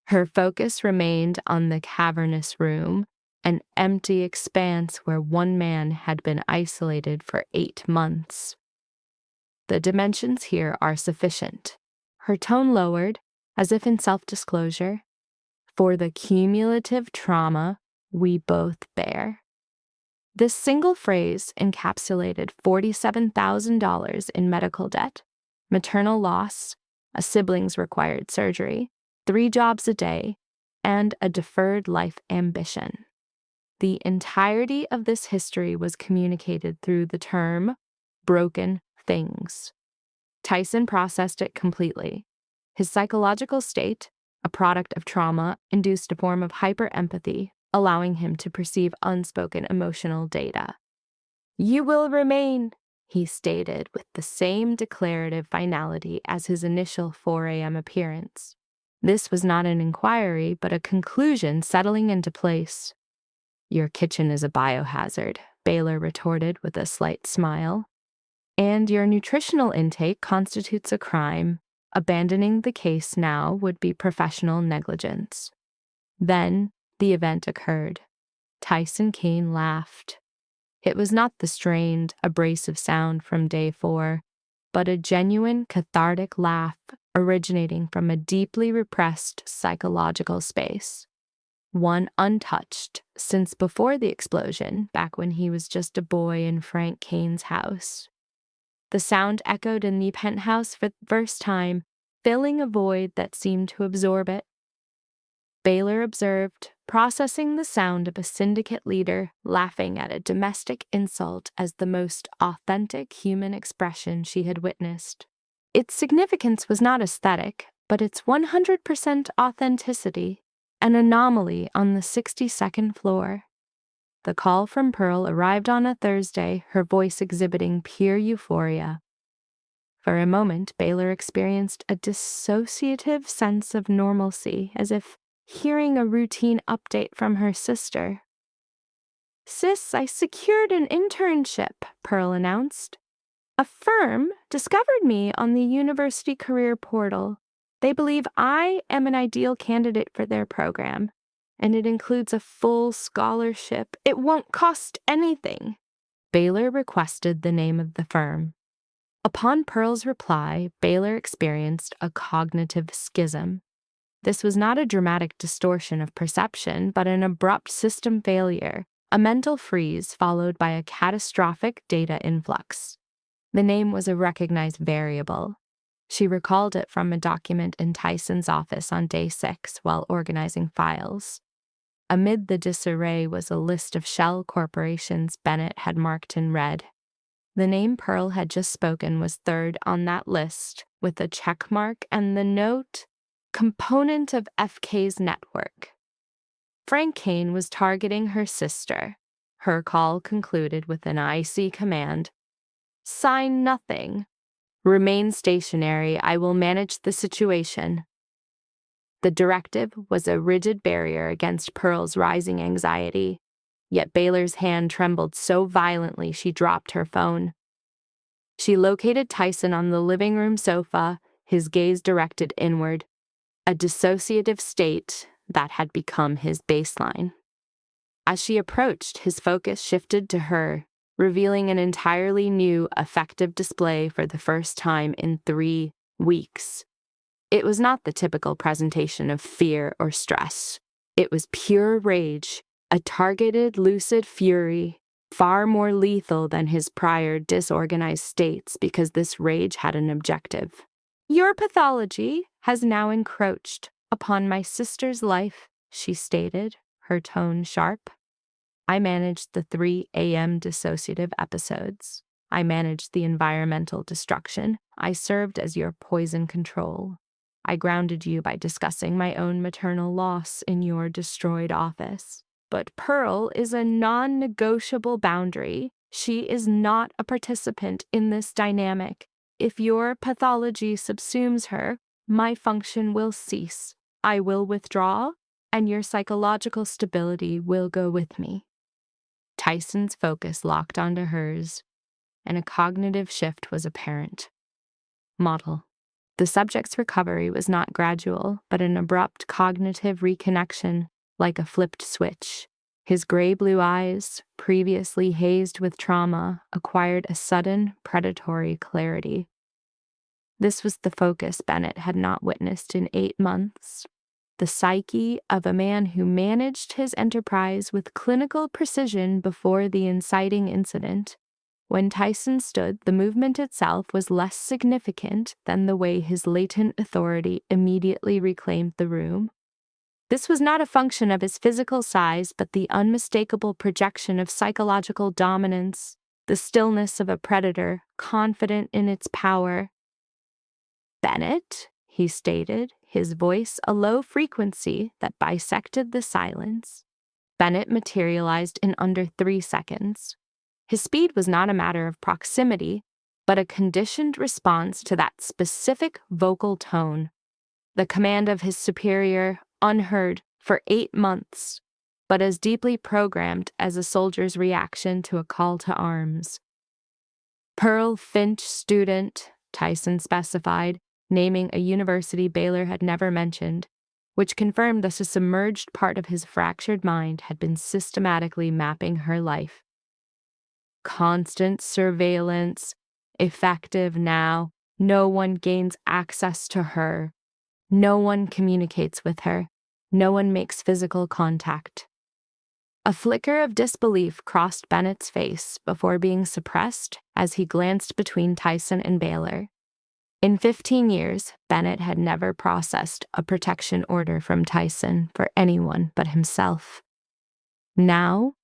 [SPEAKER 2] Her focus remained on the cavernous room, an empty expanse where one man had been isolated for 8 months. "The dimensions here are sufficient." Her tone lowered, as if in self-disclosure, "for the cumulative trauma we both bear." This single phrase encapsulated $47,000 in medical debt, maternal loss, a sibling's required surgery, 3 jobs a day, and a deferred life ambition. The entirety of this history was communicated through the term broken things. Tyson processed it completely. His psychological state, a product of trauma, induced a form of hyperempathy, allowing him to perceive unspoken emotional data. "You will remain," he stated with the same declarative finality as his initial 4 a.m. appearance. This was not an inquiry, but a conclusion settling into place. "Your kitchen is a biohazard," Baylor retorted with a slight smile. "And your nutritional intake constitutes a crime. Abandoning the case now would be professional negligence." Then the event occurred. Tyson Kane laughed. It was not the strained, abrasive sound from day 4, but a genuine, cathartic laugh originating from a deeply repressed psychological space. One untouched since before the explosion, back when he was just a boy in Frank Kane's house. The sound echoed in the penthouse for the first time, filling a void that seemed to absorb it. Baylor observed, processing the sound of a syndicate leader laughing at a domestic insult as the most authentic human expression she had witnessed. Its significance was not aesthetic, but its 100% authenticity, an anomaly on the 62nd floor. The call from Pearl arrived on a Thursday, her voice exhibiting pure euphoria. For a moment, Baylor experienced a dissociative sense of normalcy, as if hearing a routine update from her sister. "Sis, I secured an internship," Pearl announced. "A firm discovered me on the university career portal. They believe I am an ideal candidate for their program, and it includes a full scholarship. It won't cost anything." Baylor requested the name of the firm. Upon Pearl's reply, Baylor experienced a cognitive schism. This was not a dramatic distortion of perception, but an abrupt system failure, a mental freeze followed by a catastrophic data influx. The name was a recognized variable. She recalled it from a document in Tyson's office on day 6 while organizing files. Amid the disarray was a list of shell corporations Bennett had marked in red. The name Pearl had just spoken was third on that list, with a check mark and the note, "component of FK's network." Frank Kane was targeting her sister. Her call concluded with an icy command. "Sign nothing. Remain stationary. I will manage the situation." The directive was a rigid barrier against Pearl's rising anxiety, yet Baylor's hand trembled so violently she dropped her phone. She located Tyson on the living room sofa, his gaze directed inward, a dissociative state that had become his baseline. As she approached, his focus shifted to her, revealing an entirely new, effective display for the first time in 3 weeks. It was not the typical presentation of fear or stress. It was pure rage, a targeted, lucid fury, far more lethal than his prior disorganized states because this rage had an objective. "Your pathology has now encroached upon my sister's life," she stated, her tone sharp. "I managed the 3 a.m. dissociative episodes. I managed the environmental destruction. I served as your poison control. I grounded you by discussing my own maternal loss in your destroyed office. But Pearl is a non-negotiable boundary. She is not a participant in this dynamic. If your pathology subsumes her, my function will cease. I will withdraw, and your psychological stability will go with me. Tyson's focus locked onto hers, and a cognitive shift was apparent. Model. The subject's recovery was not gradual, but an abrupt cognitive reconnection, like a flipped switch. His gray-blue eyes, previously hazed with trauma, acquired a sudden, predatory clarity. This was the focus Bennett had not witnessed in 8 months. The psyche of a man who managed his enterprise with clinical precision before the inciting incident. When Tyson stood, the movement itself was less significant than the way his latent authority immediately reclaimed the room. This was not a function of his physical size, but the unmistakable projection of psychological dominance, the stillness of a predator, confident in its power. "Bennett," he stated, his voice a low frequency that bisected the silence. Bennett materialized in under 3 seconds. His speed was not a matter of proximity, but a conditioned response to that specific vocal tone. The command of his superior, unheard for 8 months, but as deeply programmed as a soldier's reaction to a call to arms. "Pearl Finch student," Tyson specified, naming a university Baylor had never mentioned, which confirmed that a submerged part of his fractured mind had been systematically mapping her life. "Constant surveillance, effective now. No one gains access to her. No one communicates with her. No one makes physical contact." A flicker of disbelief crossed Bennett's face before being suppressed as he glanced between Tyson and Baylor. In 15 years, Bennett had never processed a protection order from Tyson for anyone but himself. Now,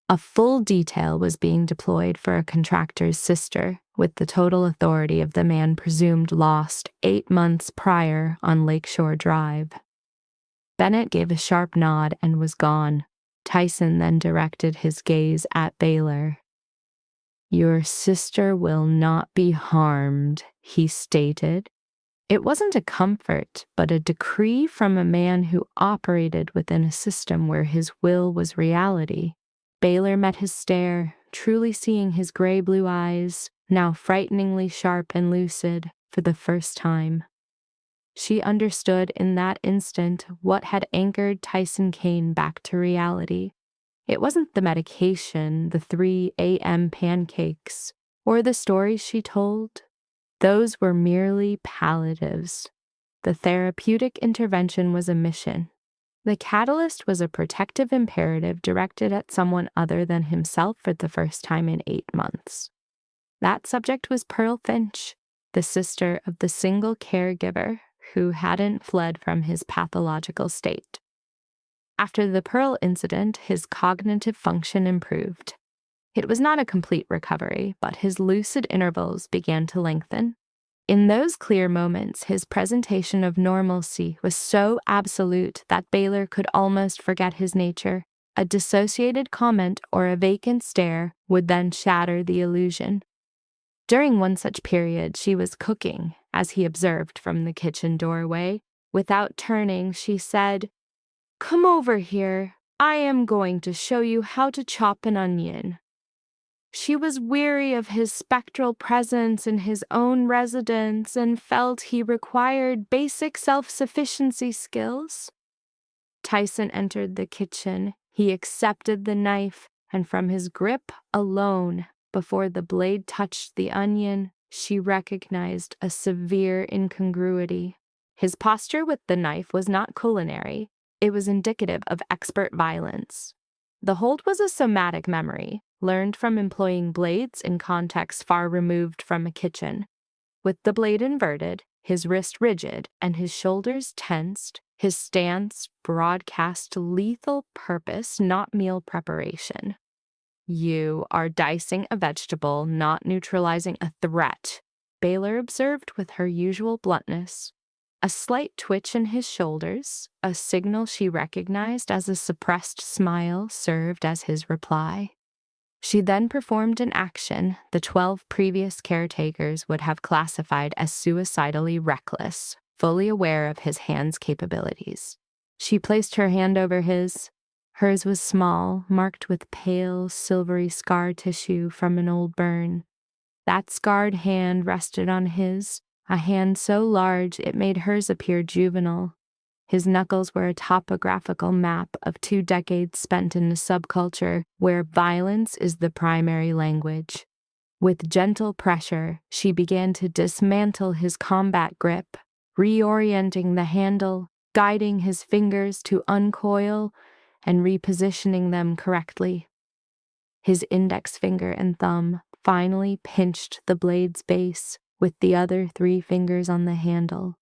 [SPEAKER 2] a full detail was being deployed for a contractor's sister, with the total authority of the man presumed lost 8 months prior on Lakeshore Drive. Bennett gave a sharp nod and was gone. Tyson then directed his gaze at Baylor. "Your sister will not be harmed," he stated. It wasn't a comfort, but a decree from a man who operated within a system where his will was reality. Baylor met his stare, truly seeing his gray-blue eyes, now frighteningly sharp and lucid, for the first time. She understood in that instant what had anchored Tyson Kane back to reality. It wasn't the medication, the 3 a.m. pancakes, or the stories she told. Those were merely palliatives. The therapeutic intervention was a mission. The catalyst was a protective imperative directed at someone other than himself for the first time in 8 months. That subject was Pearl Finch, the sister of the single caregiver who hadn't fled from his pathological state. After the Pearl incident, his cognitive function improved. It was not a complete recovery, but his lucid intervals began to lengthen. In those clear moments, his presentation of normalcy was so absolute that Baylor could almost forget his nature. A dissociated comment or a vacant stare would then shatter the illusion. During one such period, she was cooking, as he observed from the kitchen doorway. Without turning, she said, "Come over here. I am going to show you how to chop an onion." She was weary of his spectral presence in his own residence and felt he required basic self-sufficiency skills. Tyson entered the kitchen. He accepted the knife, and from his grip alone, before the blade touched the onion, she recognized a severe incongruity. His posture with the knife was not culinary. It was indicative of expert violence. The hold was a somatic memory, learned from employing blades in contexts far removed from a kitchen. With the blade inverted, his wrist rigid, and his shoulders tensed, his stance broadcast lethal purpose, not meal preparation. You are dicing a vegetable, not neutralizing a threat, Baylor observed with her usual bluntness. A slight twitch in his shoulders, a signal she recognized as a suppressed smile, served as his reply. She then performed an action the 12 previous caretakers would have classified as suicidally reckless, fully aware of his hand's capabilities. She placed her hand over his. Hers was small, marked with pale, silvery scar tissue from an old burn. That scarred hand rested on his, a hand so large it made hers appear juvenile. His knuckles were a topographical map of 2 decades spent in a subculture where violence is the primary language. With gentle pressure, she began to dismantle his combat grip, reorienting the handle, guiding his fingers to uncoil, and repositioning them correctly. His index finger and thumb finally pinched the blade's base, with the other 3 fingers on the handle.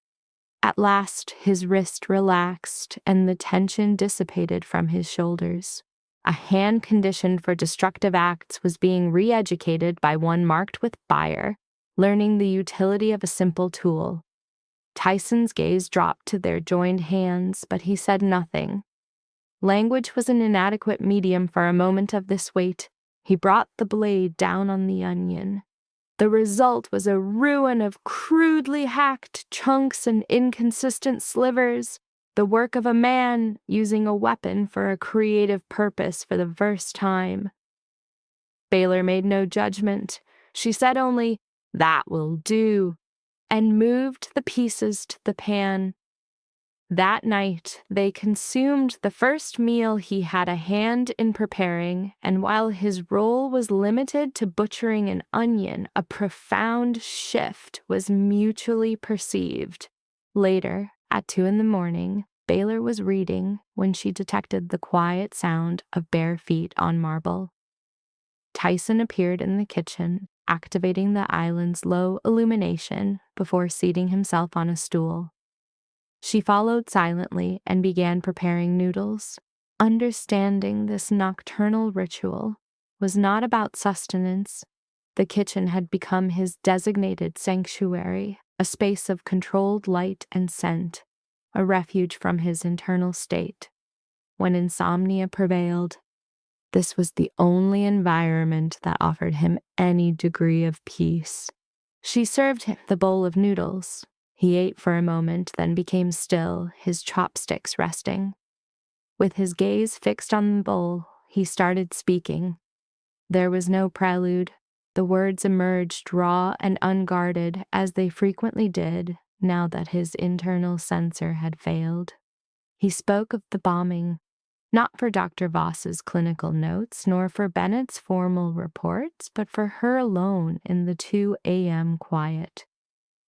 [SPEAKER 2] At last, his wrist relaxed and the tension dissipated from his shoulders. A hand conditioned for destructive acts was being re-educated by one marked with fire, learning the utility of a simple tool. Tyson's gaze dropped to their joined hands, but he said nothing. Language was an inadequate medium for a moment of this weight. He brought the blade down on the onion. The result was a ruin of crudely hacked chunks and inconsistent slivers, the work of a man using a weapon for a creative purpose for the first time. Baylor made no judgment. She said only, "That will do," and moved the pieces to the pan. That night, they consumed the first meal he had a hand in preparing, and while his role was limited to butchering an onion, a profound shift was mutually perceived. Later, at 2 a.m, Baylor was reading when she detected the quiet sound of bare feet on marble. Tyson appeared in the kitchen, activating the island's low illumination before seating himself on a stool. She followed silently and began preparing noodles. Understanding this nocturnal ritual was not about sustenance. The kitchen had become his designated sanctuary, a space of controlled light and scent, a refuge from his internal state. When insomnia prevailed, this was the only environment that offered him any degree of peace. She served him the bowl of noodles. He ate for a moment, then became still, his chopsticks resting. With his gaze fixed on the bowl, he started speaking. There was no prelude. The words emerged raw and unguarded, as they frequently did, now that his internal censor had failed. He spoke of the bombing, not for Dr. Voss's clinical notes, nor for Bennett's formal reports, but for her alone in the 2 a.m. quiet.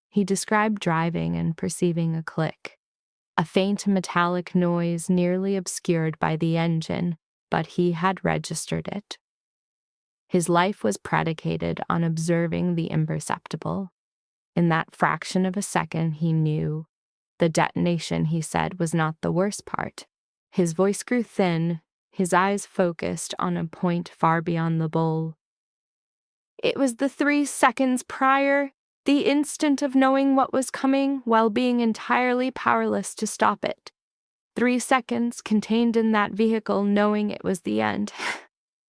[SPEAKER 2] He described driving and perceiving a click, a faint metallic noise nearly obscured by the engine, but he had registered it. His life was predicated on observing the imperceptible. In that fraction of a second, he knew. The detonation, he said, was not the worst part. His voice grew thin, his eyes focused on a point far beyond the bowl. It was the 3 seconds prior, the instant of knowing what was coming while being entirely powerless to stop it. 3 seconds contained in that vehicle knowing it was the end.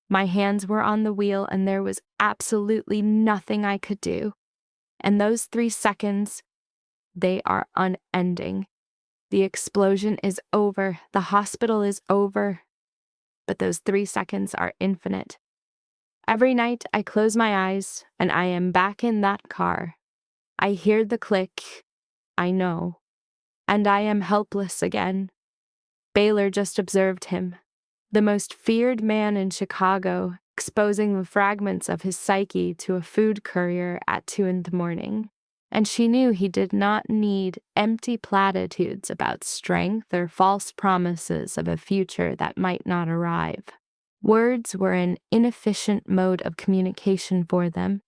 [SPEAKER 2] My hands were on the wheel and there was absolutely nothing I could do. And those 3 seconds, they are unending. The explosion is over. The hospital is over. But those 3 seconds are infinite. Every night I close my eyes and I am back in that car. I hear the click, I know, and I am helpless again. Baylor just observed him, the most feared man in Chicago, exposing the fragments of his psyche to a food courier at 2 a.m, and she knew he did not need empty platitudes about strength or false promises of a future that might not arrive. Words were an inefficient mode of communication for them.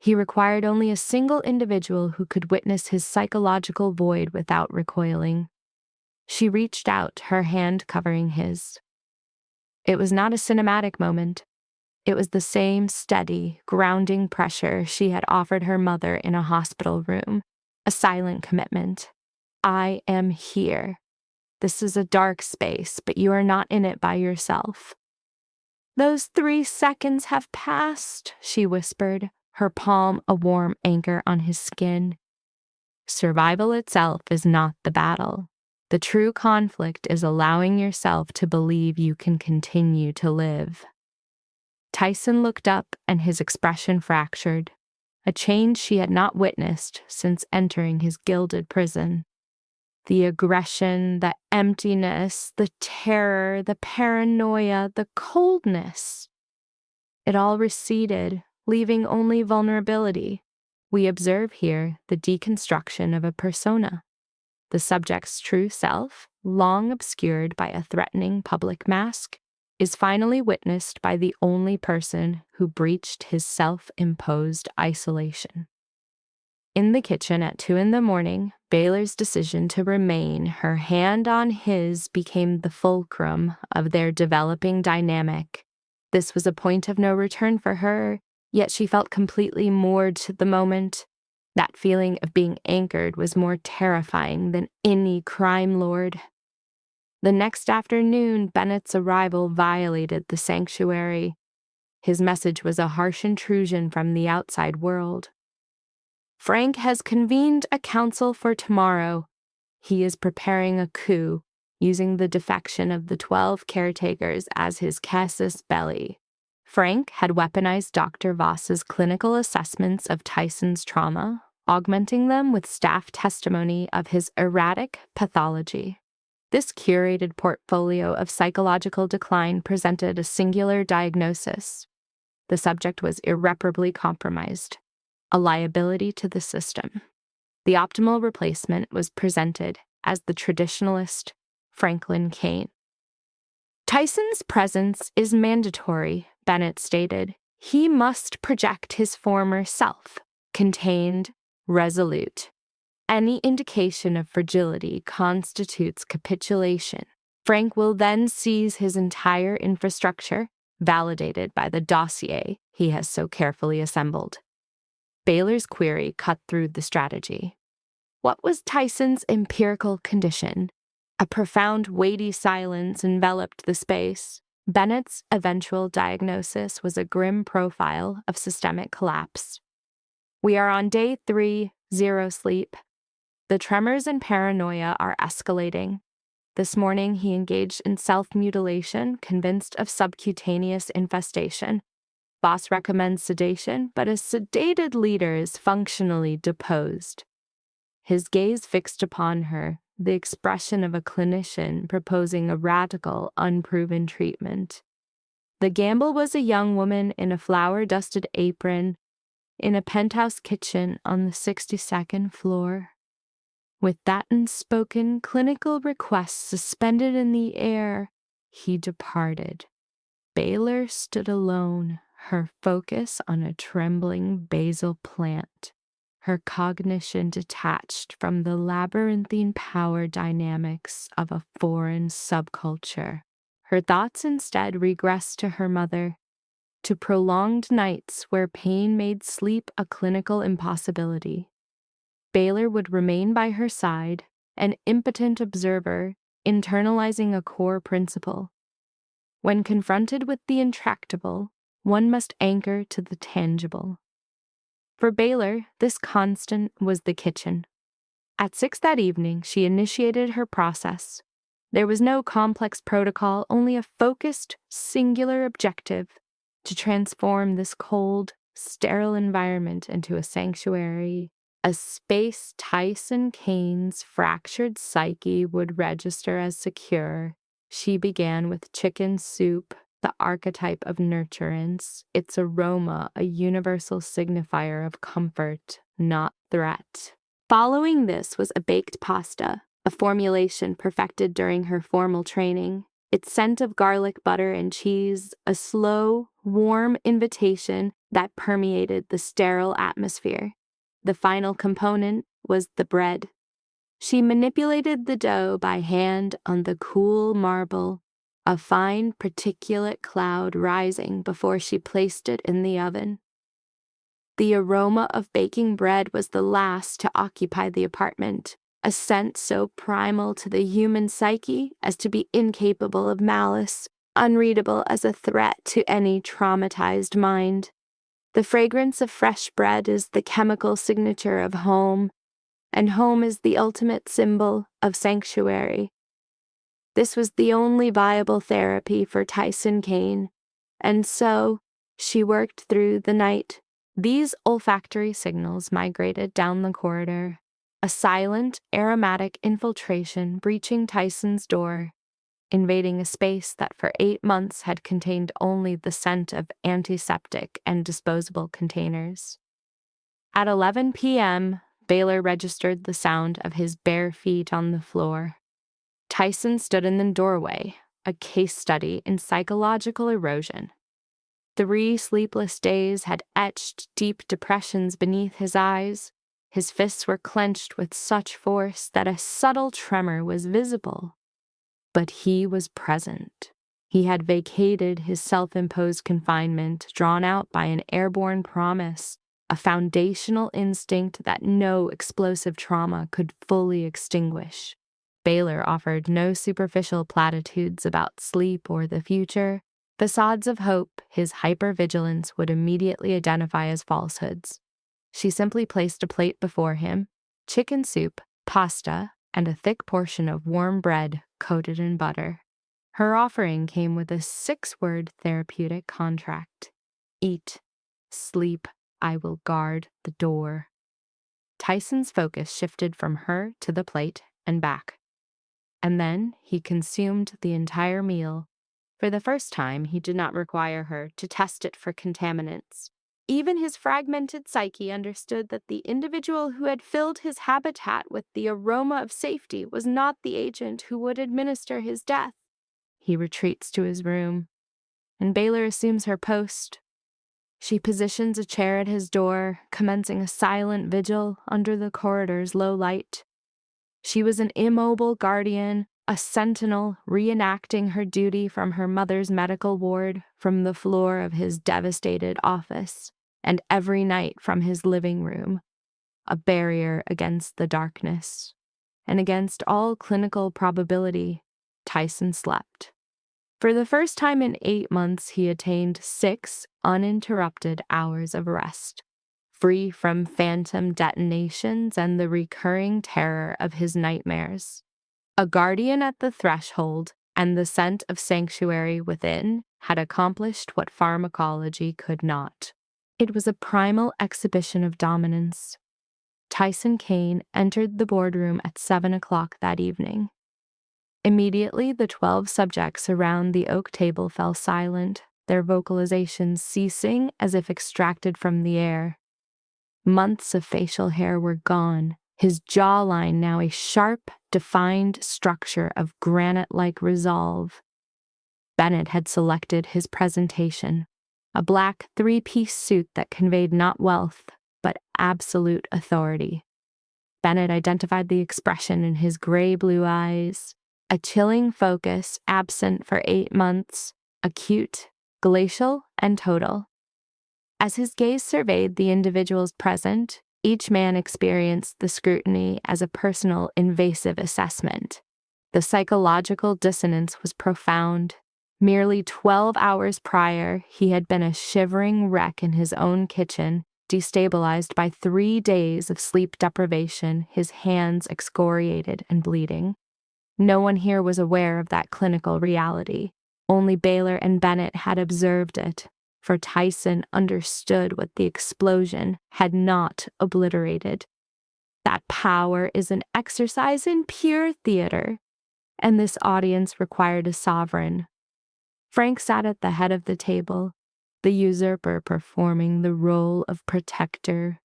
[SPEAKER 2] He required only a single individual who could witness his psychological void without recoiling. She reached out, her hand covering his. It was not a cinematic moment. It was the same steady, grounding pressure she had offered her mother in a hospital room, a silent commitment. I am here. This is a dark space, but you are not in it by yourself. Those 3 seconds have passed, she whispered, her palm a warm anchor on his skin. Survival itself is not the battle. The true conflict is allowing yourself to believe you can continue to live. Tyson looked up and his expression fractured, a change she had not witnessed since entering his gilded prison. The aggression, the emptiness, the terror, the paranoia, the coldness. It all receded, leaving only vulnerability. We observe here the deconstruction of a persona. The subject's true self, long obscured by a threatening public mask, is finally witnessed by the only person who breached his self-imposed isolation. In the kitchen at 2 a.m, Baylor's decision to remain, her hand on his, became the fulcrum of their developing dynamic. This was a point of no return for her, yet she felt completely moored to the moment. That feeling of being anchored was more terrifying than any crime lord. The next afternoon, Bennett's arrival violated the sanctuary. His message was a harsh intrusion from the outside world. Frank has convened a council for tomorrow. He is preparing a coup, using the defection of the 12 caretakers as his casus belli. Frank had weaponized Dr. Voss's clinical assessments of Tyson's trauma, augmenting them with staff testimony of his erratic pathology. This curated portfolio of psychological decline presented a singular diagnosis. The subject was irreparably compromised, a liability to the system. The optimal replacement was presented as the traditionalist Franklin Kane. Tyson's presence is mandatory, Bennett stated. He must project his former self, contained, resolute. Any indication of fragility constitutes capitulation. Frank will then seize his entire infrastructure, validated by the dossier he has so carefully assembled. Baylor's query cut through the strategy. What was Tyson's empirical condition? A profound, weighty silence enveloped the space. Bennett's eventual diagnosis was a grim profile of systemic collapse. We are on day 3, 0 sleep. The tremors and paranoia are escalating. This morning, he engaged in self-mutilation, convinced of subcutaneous infestation. Voss recommends sedation, but a sedated leader is functionally deposed. His gaze fixed upon her, the expression of a clinician proposing a radical, unproven treatment. The gamble was a young woman in a flour-dusted apron in a penthouse kitchen on the 62nd floor. With that unspoken clinical request suspended in the air, he departed. Baylor stood alone, her focus on a trembling basil plant, her cognition detached from the labyrinthine power dynamics of a foreign subculture. Her thoughts instead regressed to her mother, to prolonged nights where pain made sleep a clinical impossibility. Baylor would remain by her side, an impotent observer, internalizing a core principle. When confronted with the intractable, one must anchor to the tangible. For Baylor, this constant was the kitchen. At 6 that evening, she initiated her process. There was no complex protocol, only a focused, singular objective: to transform this cold, sterile environment into a sanctuary, a space Tyson Kane's fractured psyche would register as secure. She began with chicken soup, the archetype of nurturance, its aroma a universal signifier of comfort, not threat. Following this was a baked pasta, a formulation perfected during her formal training. Its scent of garlic, butter, and cheese, a slow, warm invitation that permeated the sterile atmosphere. The final component was the bread. She manipulated the dough by hand on the cool marble, a fine particulate cloud rising before she placed it in the oven. The aroma of baking bread was the last to occupy the apartment, a scent so primal to the human psyche as to be incapable of malice, unreadable as a threat to any traumatized mind. The fragrance of fresh bread is the chemical signature of home, and home is the ultimate symbol of sanctuary. This was the only viable therapy for Tyson Kane, and so she worked through the night. These olfactory signals migrated down the corridor, a silent, aromatic infiltration breaching Tyson's door, invading a space that for 8 months had contained only the scent of antiseptic and disposable containers. At 11 p.m., Baylor registered the sound of his bare feet on the floor. Tyson stood in the doorway, a case study in psychological erosion. 3 sleepless days had etched deep depressions beneath his eyes. His fists were clenched with such force that a subtle tremor was visible. But he was present. He had vacated his self-imposed confinement, drawn out by an airborne promise, a foundational instinct that no explosive trauma could fully extinguish. Baylor offered no superficial platitudes about sleep or the future. Facades of hope his hypervigilance would immediately identify as falsehoods. She simply placed a plate before him, chicken soup, pasta, and a thick portion of warm bread coated in butter. Her offering came with a 6-word therapeutic contract. Eat, sleep, I will guard the door. Tyson's focus shifted from her to the plate and back. And then he consumed the entire meal. For the first time, he did not require her to test it for contaminants. Even his fragmented psyche understood that the individual who had filled his habitat with the aroma of safety was not the agent who would administer his death. He retreats to his room, and Baylor assumes her post. She positions a chair at his door, commencing a silent vigil under the corridor's low light. She was an immobile guardian, a sentinel reenacting her duty from her mother's medical ward, from the floor of his devastated office, and every night from his living room, a barrier against the darkness. And against all clinical probability, Tyson slept. For the first time in 8 months, he attained 6 uninterrupted hours of rest, free from phantom detonations and the recurring terror of his nightmares. A guardian at the threshold and the scent of sanctuary within had accomplished what pharmacology could not. It was a primal exhibition of dominance. Tyson Kane entered the boardroom at 7 o'clock that evening. Immediately, the 12 subjects around the oak table fell silent, their vocalizations ceasing as if extracted from the air. Months of facial hair were gone, his jawline now a sharp, defined structure of granite-like resolve. Bennett had selected his presentation, a black 3-piece suit that conveyed not wealth, but absolute authority. Bennett identified the expression in his gray-blue eyes, a chilling focus absent for 8 months, acute, glacial, and total. As his gaze surveyed the individuals present, each man experienced the scrutiny as a personal, invasive assessment. The psychological dissonance was profound. Merely 12 hours prior, he had been a shivering wreck in his own kitchen, destabilized by 3 days of sleep deprivation, his hands excoriated and bleeding. No one here was aware of that clinical reality. Only Baylor and Bennett had observed it, for Tyson understood what the explosion had not obliterated. That power is an exercise in pure theater, and this audience required a sovereign. Frank sat at the head of the table, the usurper performing the role of protector.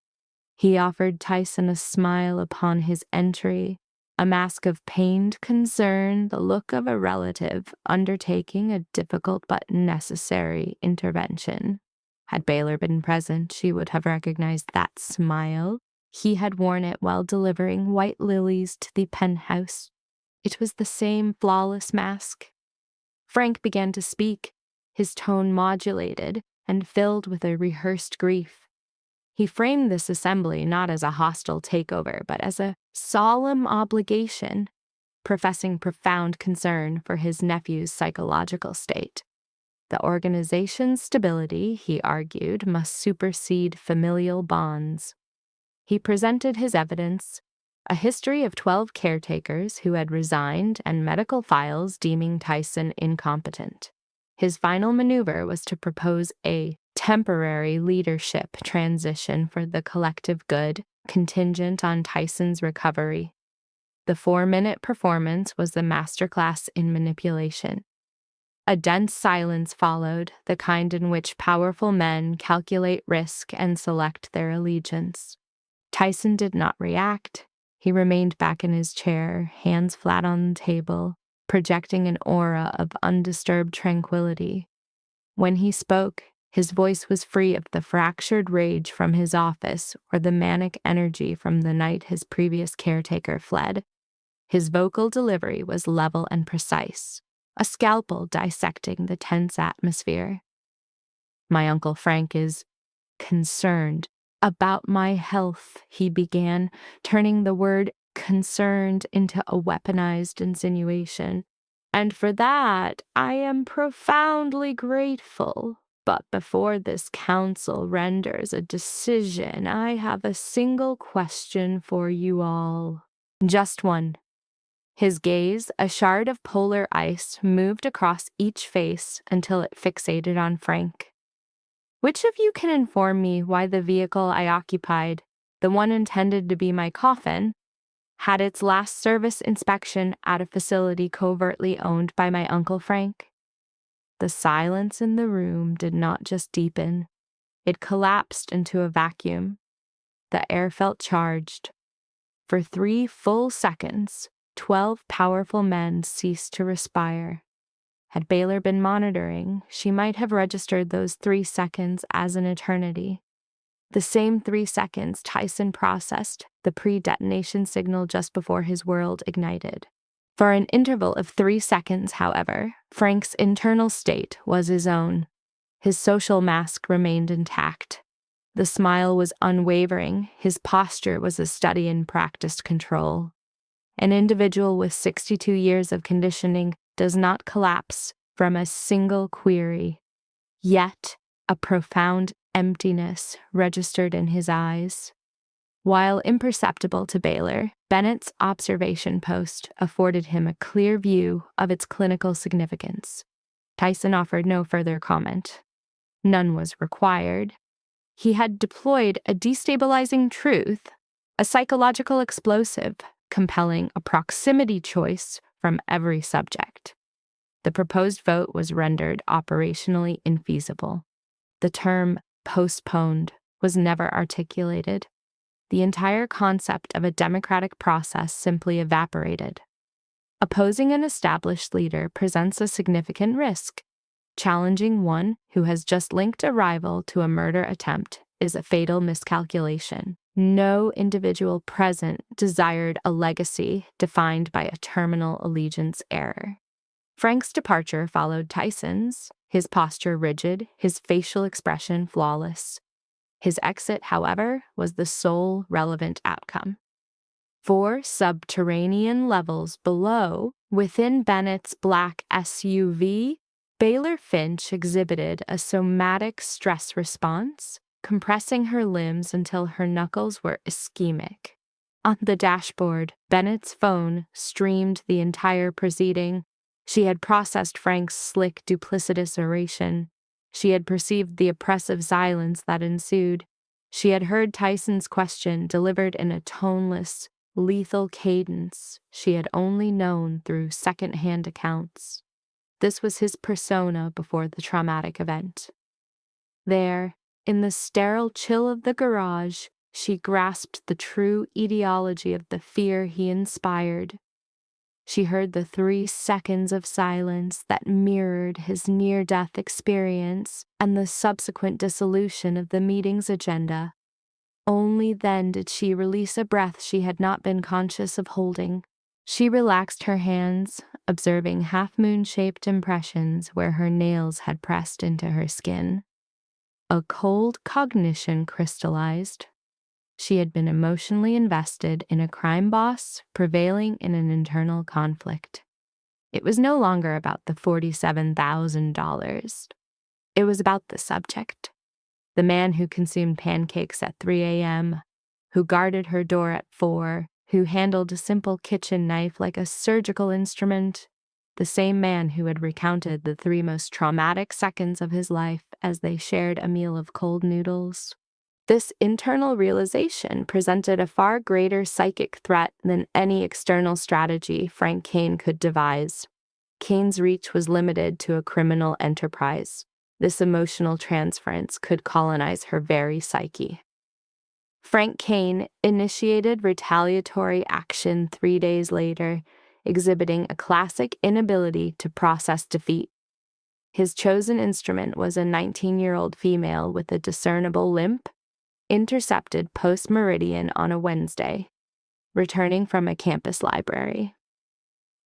[SPEAKER 2] He offered Tyson a smile upon his entry, a mask of pained concern, the look of a relative undertaking a difficult but necessary intervention. Had Baylor been present, she would have recognized that smile. He had worn it while delivering white lilies to the penthouse. It was the same flawless mask. Frank began to speak, his tone modulated and filled with a rehearsed grief. He framed this assembly not as a hostile takeover, but as a solemn obligation, professing profound concern for his nephew's psychological state. The organization's stability, he argued, must supersede familial bonds. He presented his evidence, a history of 12 caretakers who had resigned and medical files deeming Tyson incompetent. His final maneuver was to propose a temporary leadership transition for the collective good, contingent on Tyson's recovery. The 4-minute performance was the masterclass in manipulation. A dense silence followed, the kind in which powerful men calculate risk and select their allegiance. Tyson did not react. He remained back in his chair, hands flat on the table, projecting an aura of undisturbed tranquility. When he spoke, his voice was free of the fractured rage from his office or the manic energy from the night his previous caretaker fled. His vocal delivery was level and precise, a scalpel dissecting the tense atmosphere. "My Uncle Frank is concerned about my health," he began, turning the word concerned into a weaponized insinuation. "And for that, I am profoundly grateful. But before this council renders a decision, I have a single question for you all. Just one." His gaze, a shard of polar ice, moved across each face until it fixated on Frank. "Which of you can inform me why the vehicle I occupied, the one intended to be my coffin, had its last service inspection at a facility covertly owned by my Uncle Frank?" The silence in the room did not just deepen. It collapsed into a vacuum. The air felt charged. For 3 full seconds, 12 powerful men ceased to respire. Had Baylor been monitoring, she might have registered those 3 seconds as an eternity. The same 3 seconds Tyson processed the pre-detonation signal just before his world ignited. For an interval of 3 seconds, however, Frank's internal state was his own. His social mask remained intact. The smile was unwavering, his posture was a study in practiced control. An individual with 62 years of conditioning does not collapse from a single query. Yet, a profound emptiness registered in his eyes. While imperceptible to Baylor, Bennett's observation post afforded him a clear view of its clinical significance. Tyson offered no further comment. None was required. He had deployed a destabilizing truth, a psychological explosive, compelling a proximity choice from every subject. The proposed vote was rendered operationally infeasible. The term postponed was never articulated. The entire concept of a democratic process simply evaporated. Opposing an established leader presents a significant risk. Challenging one who has just linked a rival to a murder attempt is a fatal miscalculation. No individual present desired a legacy defined by a terminal allegiance error. Frank's departure followed Tyson's, his posture rigid, his facial expression flawless. His exit, however, was the sole relevant outcome. 4 subterranean levels below, within Bennett's black SUV, Baylor Finch exhibited a somatic stress response, compressing her limbs until her knuckles were ischemic. On the dashboard, Bennett's phone streamed the entire proceeding. She had processed Frank's slick, duplicitous oration. She had perceived the oppressive silence that ensued. She had heard Tyson's question delivered in a toneless, lethal cadence she had only known through second-hand accounts. This was his persona before the traumatic event. There, in the sterile chill of the garage, she grasped the true etiology of the fear he inspired. She heard the 3 seconds of silence that mirrored his near-death experience and the subsequent dissolution of the meeting's agenda. Only then did she release a breath she had not been conscious of holding. She relaxed her hands, observing half-moon-shaped impressions where her nails had pressed into her skin. A cold cognition crystallized. She had been emotionally invested in a crime boss prevailing in an internal conflict. It was no longer about the $47,000. It was about the subject. The man who consumed pancakes at 3 a.m., who guarded her door at 4, who handled a simple kitchen knife like a surgical instrument, the same man who had recounted the 3 most traumatic seconds of his life as they shared a meal of cold noodles. This internal realization presented a far greater psychic threat than any external strategy Frank Kane could devise. Kane's reach was limited to a criminal enterprise. This emotional transference could colonize her very psyche. Frank Kane initiated retaliatory action 3 days later, exhibiting a classic inability to process defeat. His chosen instrument was a 19-year-old female with a discernible limp, intercepted post-meridian on a Wednesday, returning from a campus library.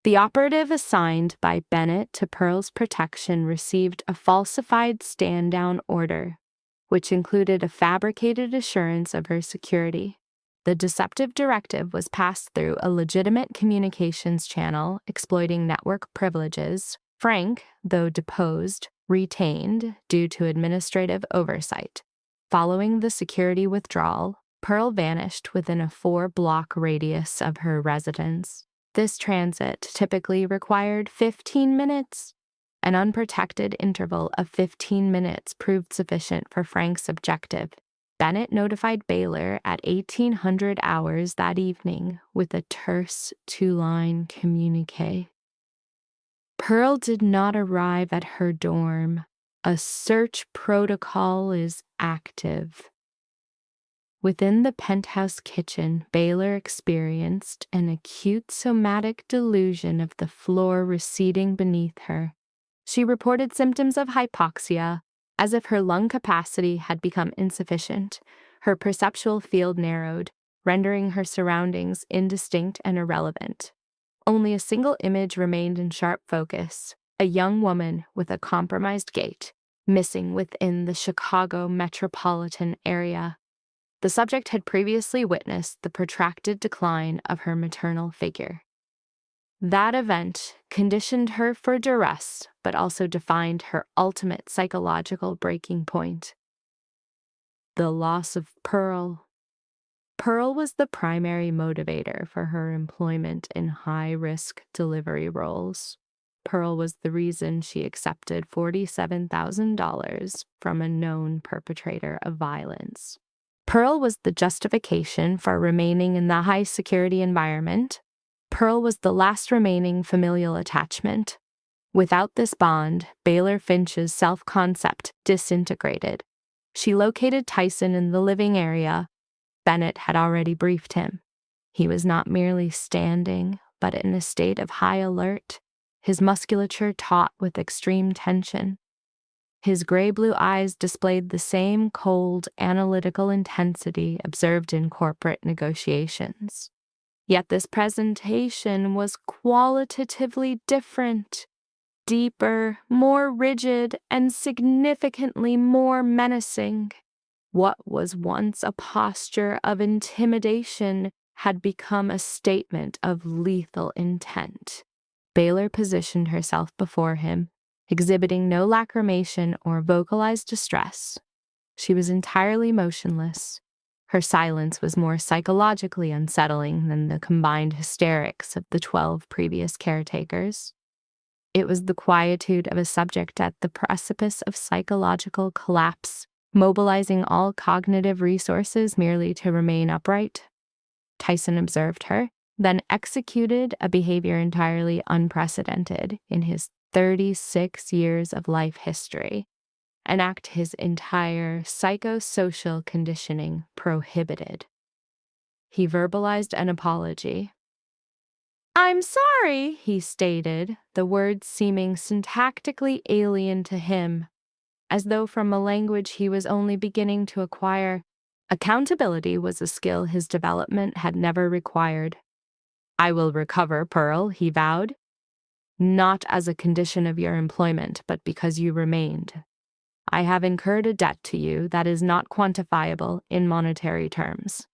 [SPEAKER 2] The operative assigned by Bennett to Pearl's protection received a falsified stand-down order, which included a fabricated assurance of her security. The deceptive directive was passed through a legitimate communications channel exploiting network privileges. Frank, though deposed, retained due to administrative oversight. Following the security withdrawal, Pearl vanished within a 4-block radius of her residence. This transit typically required 15 minutes. An unprotected interval of 15 minutes proved sufficient for Frank's objective. Bennett notified Baylor at 1800 hours that evening with a terse 2-line communique. Pearl did not arrive at her dorm. A search protocol is active. Within the penthouse kitchen, Baylor experienced an acute somatic delusion of the floor receding beneath her. She reported symptoms of hypoxia, as if her lung capacity had become insufficient. Her perceptual field narrowed, rendering her surroundings indistinct and irrelevant. Only a single image remained in sharp focus: a young woman with a compromised gait, missing within the Chicago metropolitan area. The subject had previously witnessed the protracted decline of her maternal figure. That event conditioned her for duress, but also defined her ultimate psychological breaking point: the loss of Pearl. Pearl was the primary motivator for her employment in high-risk delivery roles. Pearl was the reason she accepted $47,000 from a known perpetrator of violence. Pearl was the justification for remaining in the high-security environment. Pearl was the last remaining familial attachment. Without this bond, Baylor Finch's self-concept disintegrated. She located Tyson in the living area. Bennett had already briefed him. He was not merely standing, but in a state of high alert, his musculature taut with extreme tension. His gray-blue eyes displayed the same cold, analytical intensity observed in corporate negotiations. Yet this presentation was qualitatively different, deeper, more rigid, and significantly more menacing. What was once a posture of intimidation had become a statement of lethal intent. Baylor positioned herself before him, exhibiting no lacrimation or vocalized distress. She was entirely motionless. Her silence was more psychologically unsettling than the combined hysterics of the 12 previous caretakers. It was the quietude of a subject at the precipice of psychological collapse, mobilizing all cognitive resources merely to remain upright. Tyson observed her, then executed a behavior entirely unprecedented in his 36 years of life history, an act his entire psychosocial conditioning prohibited. He verbalized an apology. "I'm sorry," he stated, the words seeming syntactically alien to him, as though from a language he was only beginning to acquire. Accountability was a skill his development had never required. I will recover, Pearl, he vowed. Not as a condition of your employment, but because you remained. I have incurred a debt to you that is not quantifiable in monetary terms.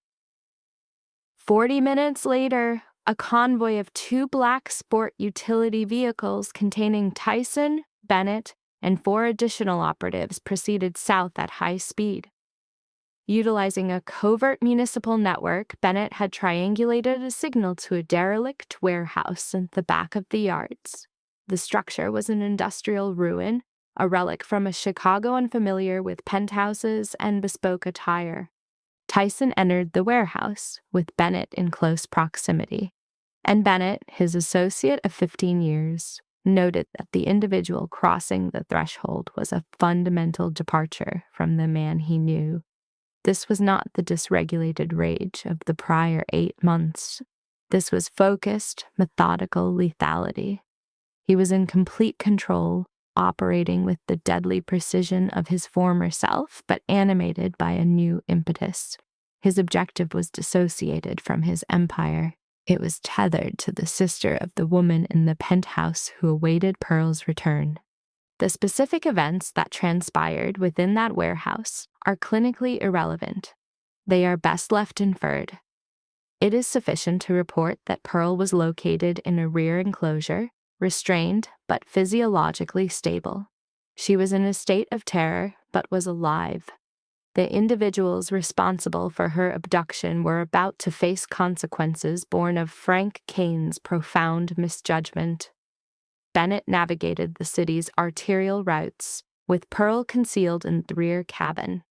[SPEAKER 2] 40 minutes later, a convoy of 2 black sport utility vehicles containing Tyson, Bennett, and 4 additional operatives proceeded south at high speed. Utilizing a covert municipal network, Bennett had triangulated a signal to a derelict warehouse in the back of the yards. The structure was an industrial ruin, a relic from a Chicago unfamiliar with penthouses and bespoke attire. Tyson entered the warehouse, with Bennett in close proximity, and Bennett, his associate of 15 years, noted that the individual crossing the threshold was a fundamental departure from the man he knew. This was not the dysregulated rage of the prior 8 months. This was focused, methodical lethality. He was in complete control, operating with the deadly precision of his former self, but animated by a new impetus. His objective was dissociated from his empire. It was tethered to the sister of the woman in the penthouse who awaited Pearl's return. The specific events that transpired within that warehouse are clinically irrelevant. They are best left inferred. It is sufficient to report that Pearl was located in a rear enclosure, restrained but physiologically stable. She was in a state of terror but was alive. The individuals responsible for her abduction were about to face consequences born of Frank Kane's profound misjudgment. Bennett navigated the city's arterial routes, with Pearl concealed in the rear cabin.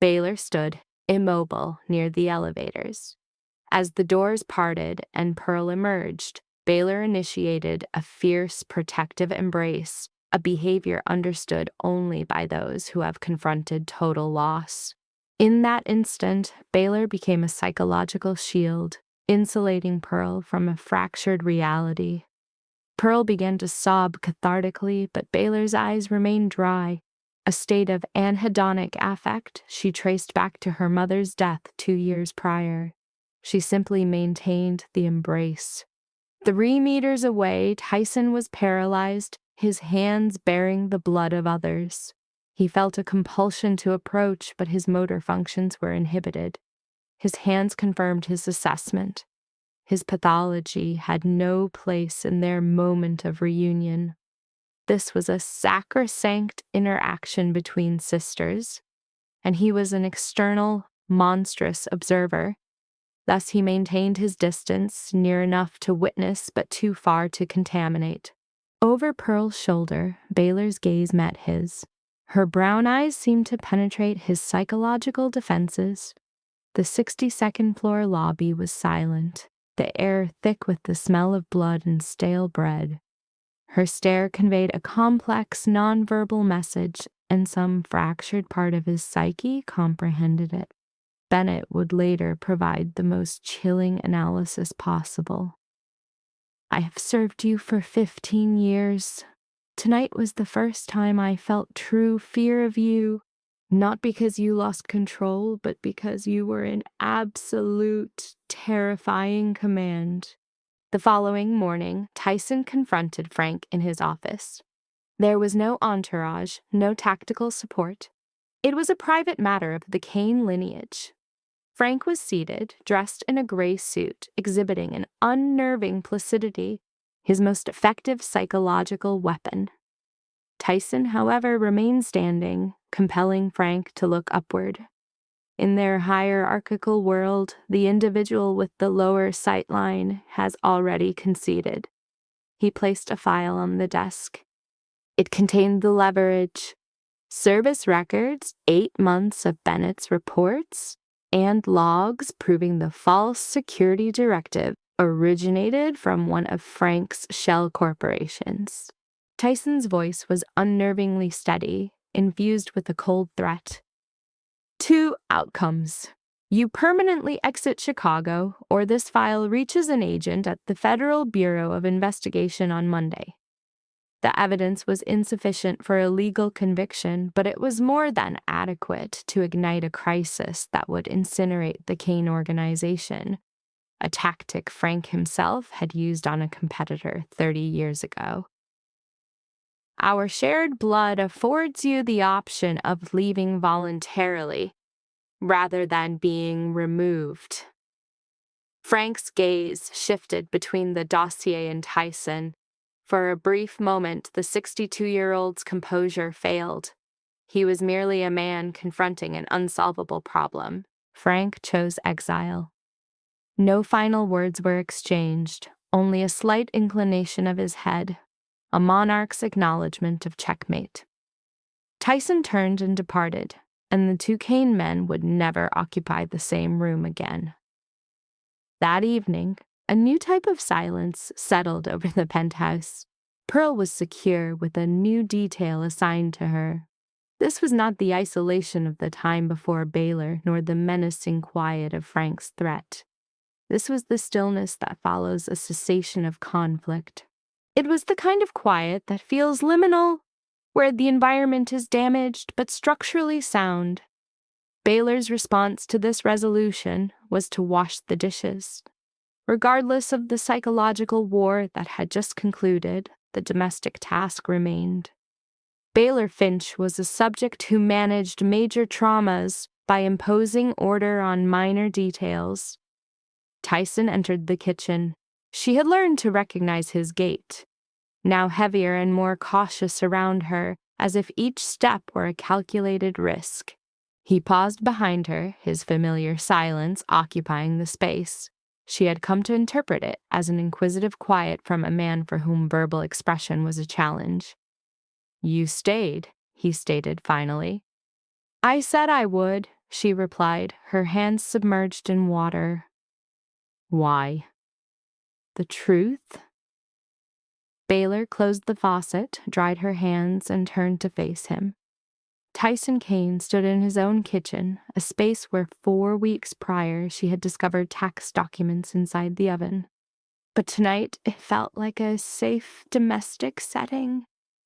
[SPEAKER 2] Baylor stood, immobile, near the elevators. As the doors parted and Pearl emerged, Baylor initiated a fierce, protective embrace, a behavior understood only by those who have confronted total loss. In that instant, Baylor became a psychological shield, insulating Pearl from a fractured reality. Pearl began to sob cathartically, but Baylor's eyes remained dry, a state of anhedonic affect she traced back to her mother's death 2 years prior. She simply maintained the embrace. 3 meters away, Tyson was paralyzed, his hands bearing the blood of others. He felt a compulsion to approach, but his motor functions were inhibited. His hands confirmed his assessment. His pathology had no place in their moment of reunion. This was a sacrosanct interaction between sisters, and he was an external, monstrous observer. Thus he maintained his distance, near enough to witness but too far to contaminate. Over Pearl's shoulder, Baylor's gaze met his. Her brown eyes seemed to penetrate his psychological defenses. The 62nd floor lobby was silent, the air thick with the smell of blood and stale bread. Her stare conveyed a complex, nonverbal message, and some fractured part of his psyche comprehended it. Bennett would later provide the most chilling analysis possible. I have served you for 15 years. Tonight was the first time I felt true fear of you, not because you lost control, but because you were in absolute, terrifying command. The following morning, Tyson confronted Frank in his office. There was no entourage, no tactical support. It was a private matter of the Kane lineage. Frank was seated, dressed in a gray suit, exhibiting an unnerving placidity, his most effective psychological weapon. Tyson, however, remained standing, compelling Frank to look upward. In their hierarchical world, the individual with the lower sight line has already conceded. He placed a file on the desk. It contained the leverage, service records, 8 months of Bennett's reports, and logs proving the false security directive originated from one of Frank's shell corporations. Tyson's voice was unnervingly steady, infused with a cold threat. 2 outcomes. You permanently exit Chicago, or this file reaches an agent at the Federal Bureau of Investigation on Monday. The evidence was insufficient for a legal conviction, but it was more than adequate to ignite a crisis that would incinerate the Kane organization. a tactic Frank himself had used on a competitor 30 years ago. Our shared blood affords you the option of leaving voluntarily rather than being removed. Frank's gaze shifted between the dossier and Tyson. For a brief moment, the 62-year-old's composure failed. He was merely a man confronting an unsolvable problem. Frank chose exile. No final words were exchanged, only a slight inclination of his head, a monarch's acknowledgement of checkmate. Tyson turned and departed, and the two Kane men would never occupy the same room again. That evening, a new type of silence settled over the penthouse. Pearl was secure with a new detail assigned to her. This was not the isolation of the time before Baylor, nor the menacing quiet of Frank's threat. This was the stillness that follows a cessation of conflict. It was the kind of quiet that feels liminal, where the environment is damaged but structurally sound. Baylor's response to this resolution was to wash the dishes. Regardless of the psychological war that had just concluded, the domestic task remained. Baylor Finch was a subject who managed major traumas by imposing order on minor details. Tyson entered the kitchen. She had learned to recognize his gait, now heavier and more cautious around her, as if each step were a calculated risk. He paused behind her, his familiar silence occupying the space. She had come to interpret it as an inquisitive quiet from a man for whom verbal expression was a challenge. "You stayed," he stated finally. "I said I would," she replied, her hands submerged in water. "Why?" "The truth." Baylor closed the faucet, dried her hands, and turned to face him. Tyson Kane stood in his own kitchen, a space where 4 weeks prior she had discovered tax documents inside the oven. But tonight it felt like a safe domestic setting.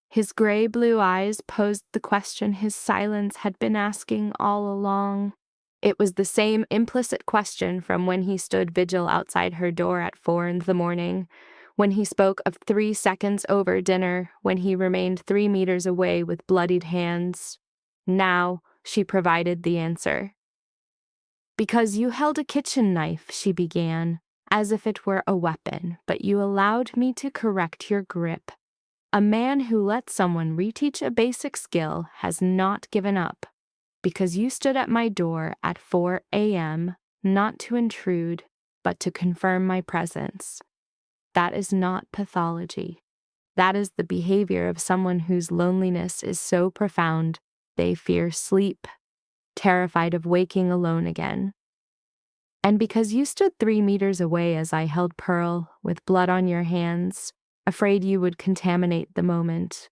[SPEAKER 2] His gray-blue eyes posed the question his silence had been asking all along. It was the same implicit question from when he stood vigil outside her door at 4 in the morning, when he spoke of 3 seconds over dinner, when he remained 3 meters away with bloodied hands. Now she provided the answer. "Because you held a kitchen knife," she began, "as if it were a weapon, but you allowed me to correct your grip. A man who lets someone reteach a basic skill has not given up. Because you stood at my door at 4 a.m., not to intrude, but to confirm my presence. That is not pathology. That is the behavior of someone whose loneliness is so profound they fear sleep, terrified of waking alone again. And because you stood 3 meters away as I held Pearl, with blood on your hands, afraid you would contaminate the moment.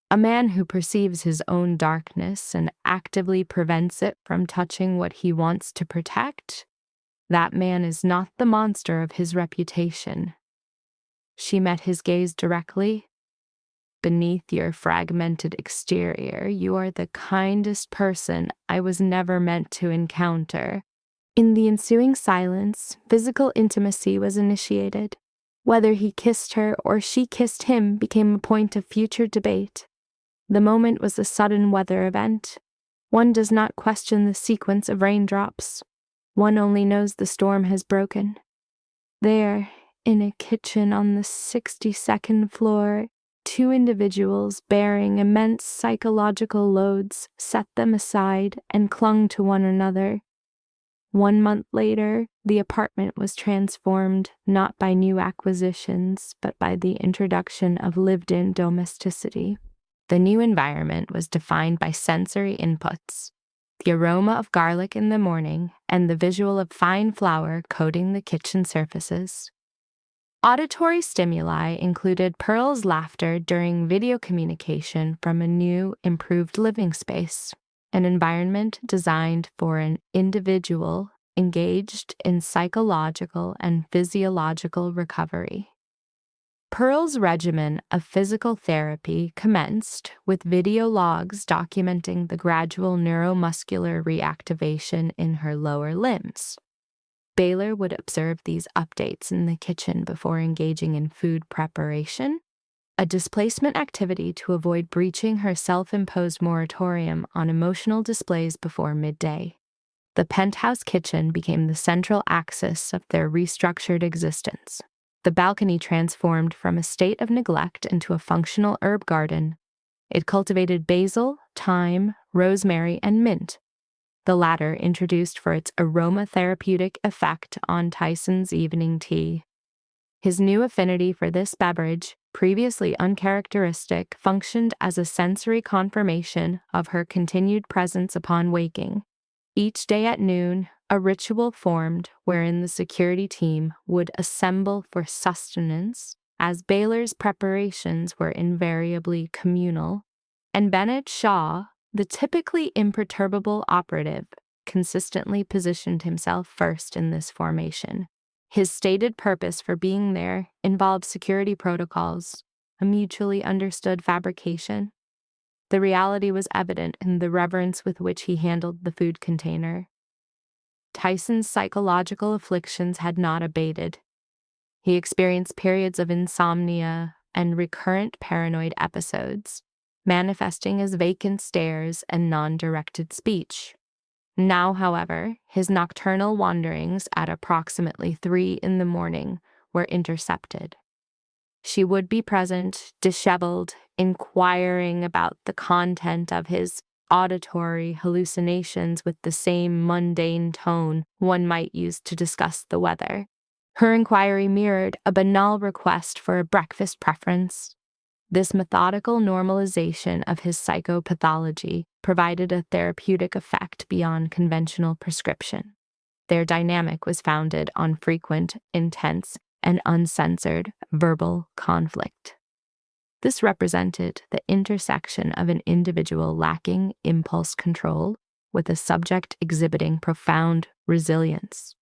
[SPEAKER 2] A man who perceives his own darkness and actively prevents it from touching what he wants to protect, that man is not the monster of his reputation." She met his gaze directly. "Beneath your fragmented exterior, you are the kindest person I was never meant to encounter." In the ensuing silence, physical intimacy was initiated. Whether he kissed her or she kissed him became a point of future debate. The moment was a sudden weather event. One does not question the sequence of raindrops. One only knows the storm has broken. There, in a kitchen on the 62nd floor, 2 individuals bearing immense psychological loads set them aside and clung to one another. 1 month later, the apartment was transformed not by new acquisitions, but by the introduction of lived-in domesticity. The new environment was defined by sensory inputs: the aroma of garlic in the morning and the visual of fine flour coating the kitchen surfaces. Auditory stimuli included Pearl's laughter during video communication from a new, improved living space, an environment designed for an individual engaged in psychological and physiological recovery. Pearl's regimen of physical therapy commenced with video logs documenting the gradual neuromuscular reactivation in her lower limbs. Baylor would observe these updates in the kitchen before engaging in food preparation, a displacement activity to avoid breaching her self-imposed moratorium on emotional displays before midday. The penthouse kitchen became the central axis of their restructured existence. The balcony transformed from a state of neglect into a functional herb garden. It cultivated basil, thyme, rosemary, and mint, the latter introduced for its aromatherapeutic effect on Tyson's evening tea. His new affinity for this beverage, previously uncharacteristic, functioned as a sensory confirmation of her continued presence upon waking. Each day at noon, a ritual formed wherein the security team would assemble for sustenance, as Baylor's preparations were invariably communal, and Bennett Shaw, the typically imperturbable operative, consistently positioned himself first in this formation. His stated purpose for being there involved security protocols, a mutually understood fabrication. The reality was evident in the reverence with which he handled the food container. Tyson's psychological afflictions had not abated. He experienced periods of insomnia and recurrent paranoid episodes, manifesting as vacant stares and non-directed speech. Now, however, his nocturnal wanderings at approximately 3 a.m. were intercepted. She would be present, disheveled, inquiring about the content of his auditory hallucinations with the same mundane tone one might use to discuss the weather. Her inquiry mirrored a banal request for a breakfast preference. This methodical normalization of his psychopathology provided a therapeutic effect beyond conventional prescription. Their dynamic was founded on frequent, intense, and uncensored verbal conflict. This represented the intersection of an individual lacking impulse control with a subject exhibiting profound resilience.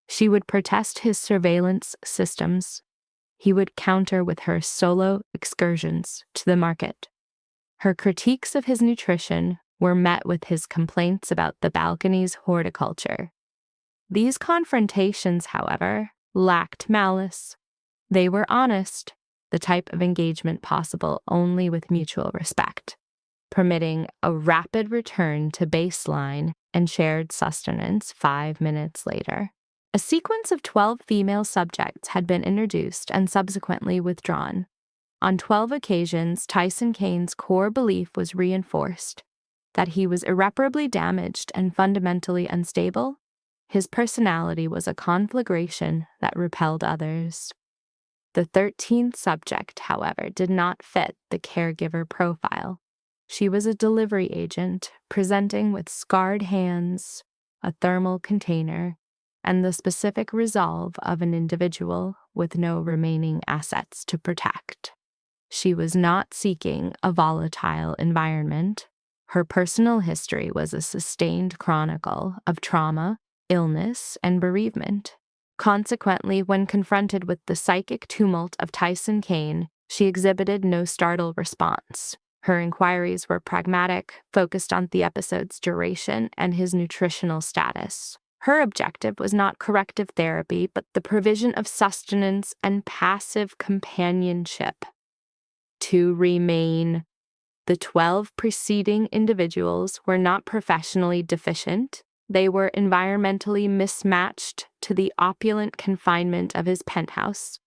[SPEAKER 2] She would protest his surveillance systems. He would counter with her solo excursions to the market. Her critiques of his nutrition were met with his complaints about the balcony's horticulture. These confrontations, however, lacked malice. They were honest, the type of engagement possible only with mutual respect, permitting a rapid return to baseline and shared sustenance 5 minutes later. A sequence of 12 female subjects had been introduced and subsequently withdrawn. On 12 occasions, Tyson Kane's core belief was reinforced that he was irreparably damaged and fundamentally unstable. His personality was a conflagration that repelled others. The 13th subject, however, did not fit the caregiver profile. She was a delivery agent, presenting with scarred hands, a thermal container, and the specific resolve of an individual with no remaining assets to protect. She was not seeking a volatile environment. Her personal history was a sustained chronicle of trauma, illness, and bereavement. Consequently, when confronted with the psychic tumult of Tyson Kane, she exhibited no startled response. Her inquiries were pragmatic, focused on the episode's duration and his nutritional status. Her objective was not corrective therapy, but the provision of sustenance and passive companionship. To remain, the 12 preceding individuals were not professionally deficient. They were environmentally mismatched to the opulent confinement of his penthouse.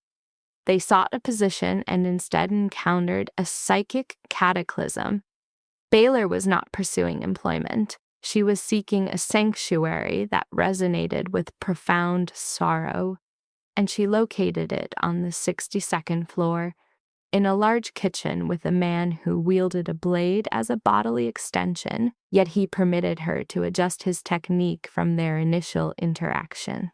[SPEAKER 2] They sought a position and instead encountered a psychic cataclysm. Baylor was not pursuing employment. She was seeking a sanctuary that resonated with profound sorrow, and she located it on the 62nd floor, in a large kitchen with a man who wielded a blade as a bodily extension, yet he permitted her to adjust his technique from their initial interaction.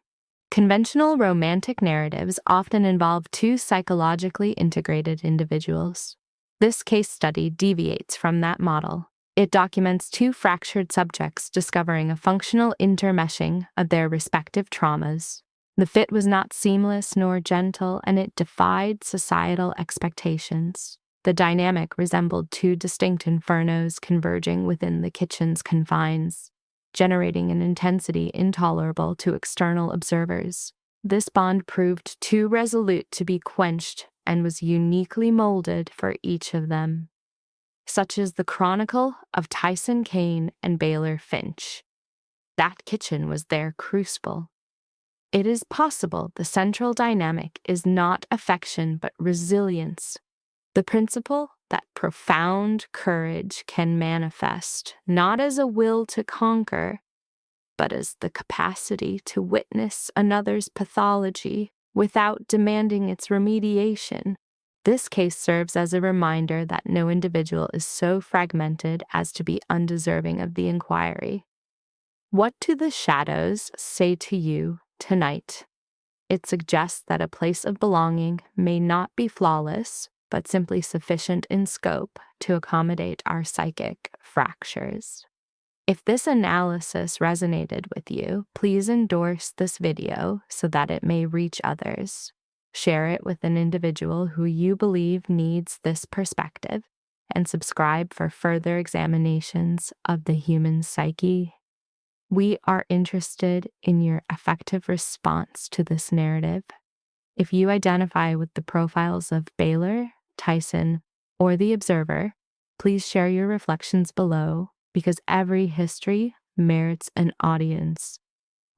[SPEAKER 2] Conventional romantic narratives often involve two psychologically integrated individuals. This case study deviates from that model. It documents two fractured subjects discovering a functional intermeshing of their respective traumas. The fit was not seamless nor gentle, and it defied societal expectations. The dynamic resembled two distinct infernos converging within the kitchen's confines. generating an intensity intolerable to external observers. This bond proved too resolute to be quenched and was uniquely molded for each of them. Such is the chronicle of Tyson Kane and Baylor Finch. That kitchen was their crucible. It is possible the central dynamic is not affection but resilience, the principle that profound courage can manifest not as a will to conquer, but as the capacity to witness another's pathology without demanding its remediation. This case serves as a reminder that no individual is so fragmented as to be undeserving of the inquiry. What do the shadows say to you tonight? It suggests that a place of belonging may not be flawless, but simply sufficient in scope to accommodate our psychic fractures. If this analysis resonated with you, please endorse this video so that it may reach others. Share it with an individual who you believe needs this perspective, and subscribe for further examinations of the human psyche. We are interested in your effective response to this narrative. If you identify with the profiles of Baylor, Tyson, or the observer, please share your reflections below, because every history merits an audience.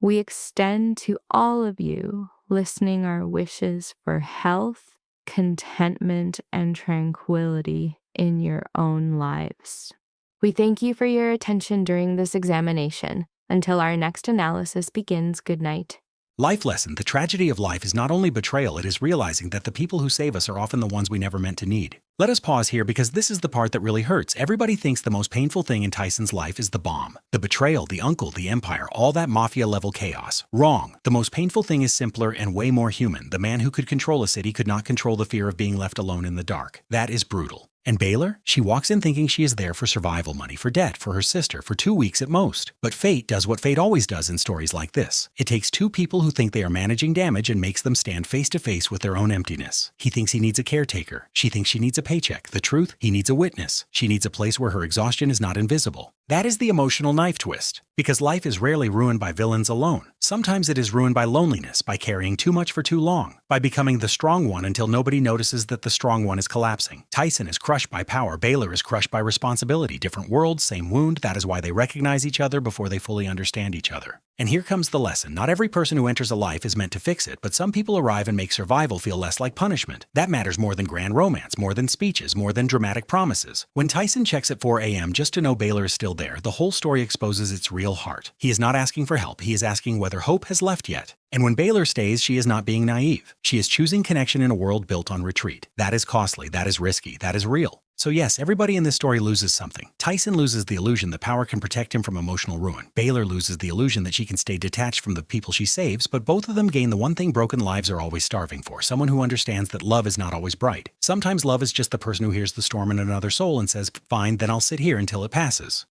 [SPEAKER 2] We extend to all of you listening our wishes for health, contentment, and tranquility in your own lives. We thank you for your attention during this examination. Until our next analysis begins, good night.
[SPEAKER 1] Life lesson: the tragedy of life is not only betrayal, it is realizing that the people who save us are often the ones we never meant to need. Let us pause here because this is the part that really hurts. Everybody thinks the most painful thing in Tyson's life is the bomb. The betrayal, the uncle, the empire, all that mafia-level chaos. Wrong. The most painful thing is simpler and way more human. The man who could control a city could not control the fear of being left alone in the dark. That is brutal. And Baylor? She walks in thinking she is there for survival money, for debt, for her sister, for 2 weeks at most. But fate does what fate always does in stories like this. It takes two people who think they are managing damage and makes them stand face to face with their own emptiness. He thinks he needs a caretaker. She thinks she needs a paycheck. The truth? He needs a witness. She needs a place where her exhaustion is not invisible. That is the emotional knife twist. Because life is rarely ruined by villains alone. Sometimes it is ruined by loneliness, by carrying too much for too long, by becoming the strong one until nobody notices that the strong one is collapsing. Tyson is crushed by power. Baylor is crushed by responsibility. Different worlds, same wound. That is why they recognize each other before they fully understand each other. And here comes the lesson. Not every person who enters a life is meant to fix it, but some people arrive and make survival feel less like punishment. That matters more than grand romance, more than speeches, more than dramatic promises. When Tyson checks at 4 a.m. just to know Baylor is still there, the whole story exposes its real heart. He is not asking for help. He is asking whether hope has left yet. And when Baylor stays, she is not being naive. She is choosing connection in a world built on retreat. That is costly. That is risky. That is real. So yes, everybody in this story loses something. Tyson loses the illusion that power can protect him from emotional ruin. Baylor loses the illusion that she can stay detached from the people she saves, but both of them gain the one thing broken lives are always starving for: someone who understands that love is not always bright. Sometimes love is just the person who hears the storm in another soul and says, fine, then I'll sit here until it passes.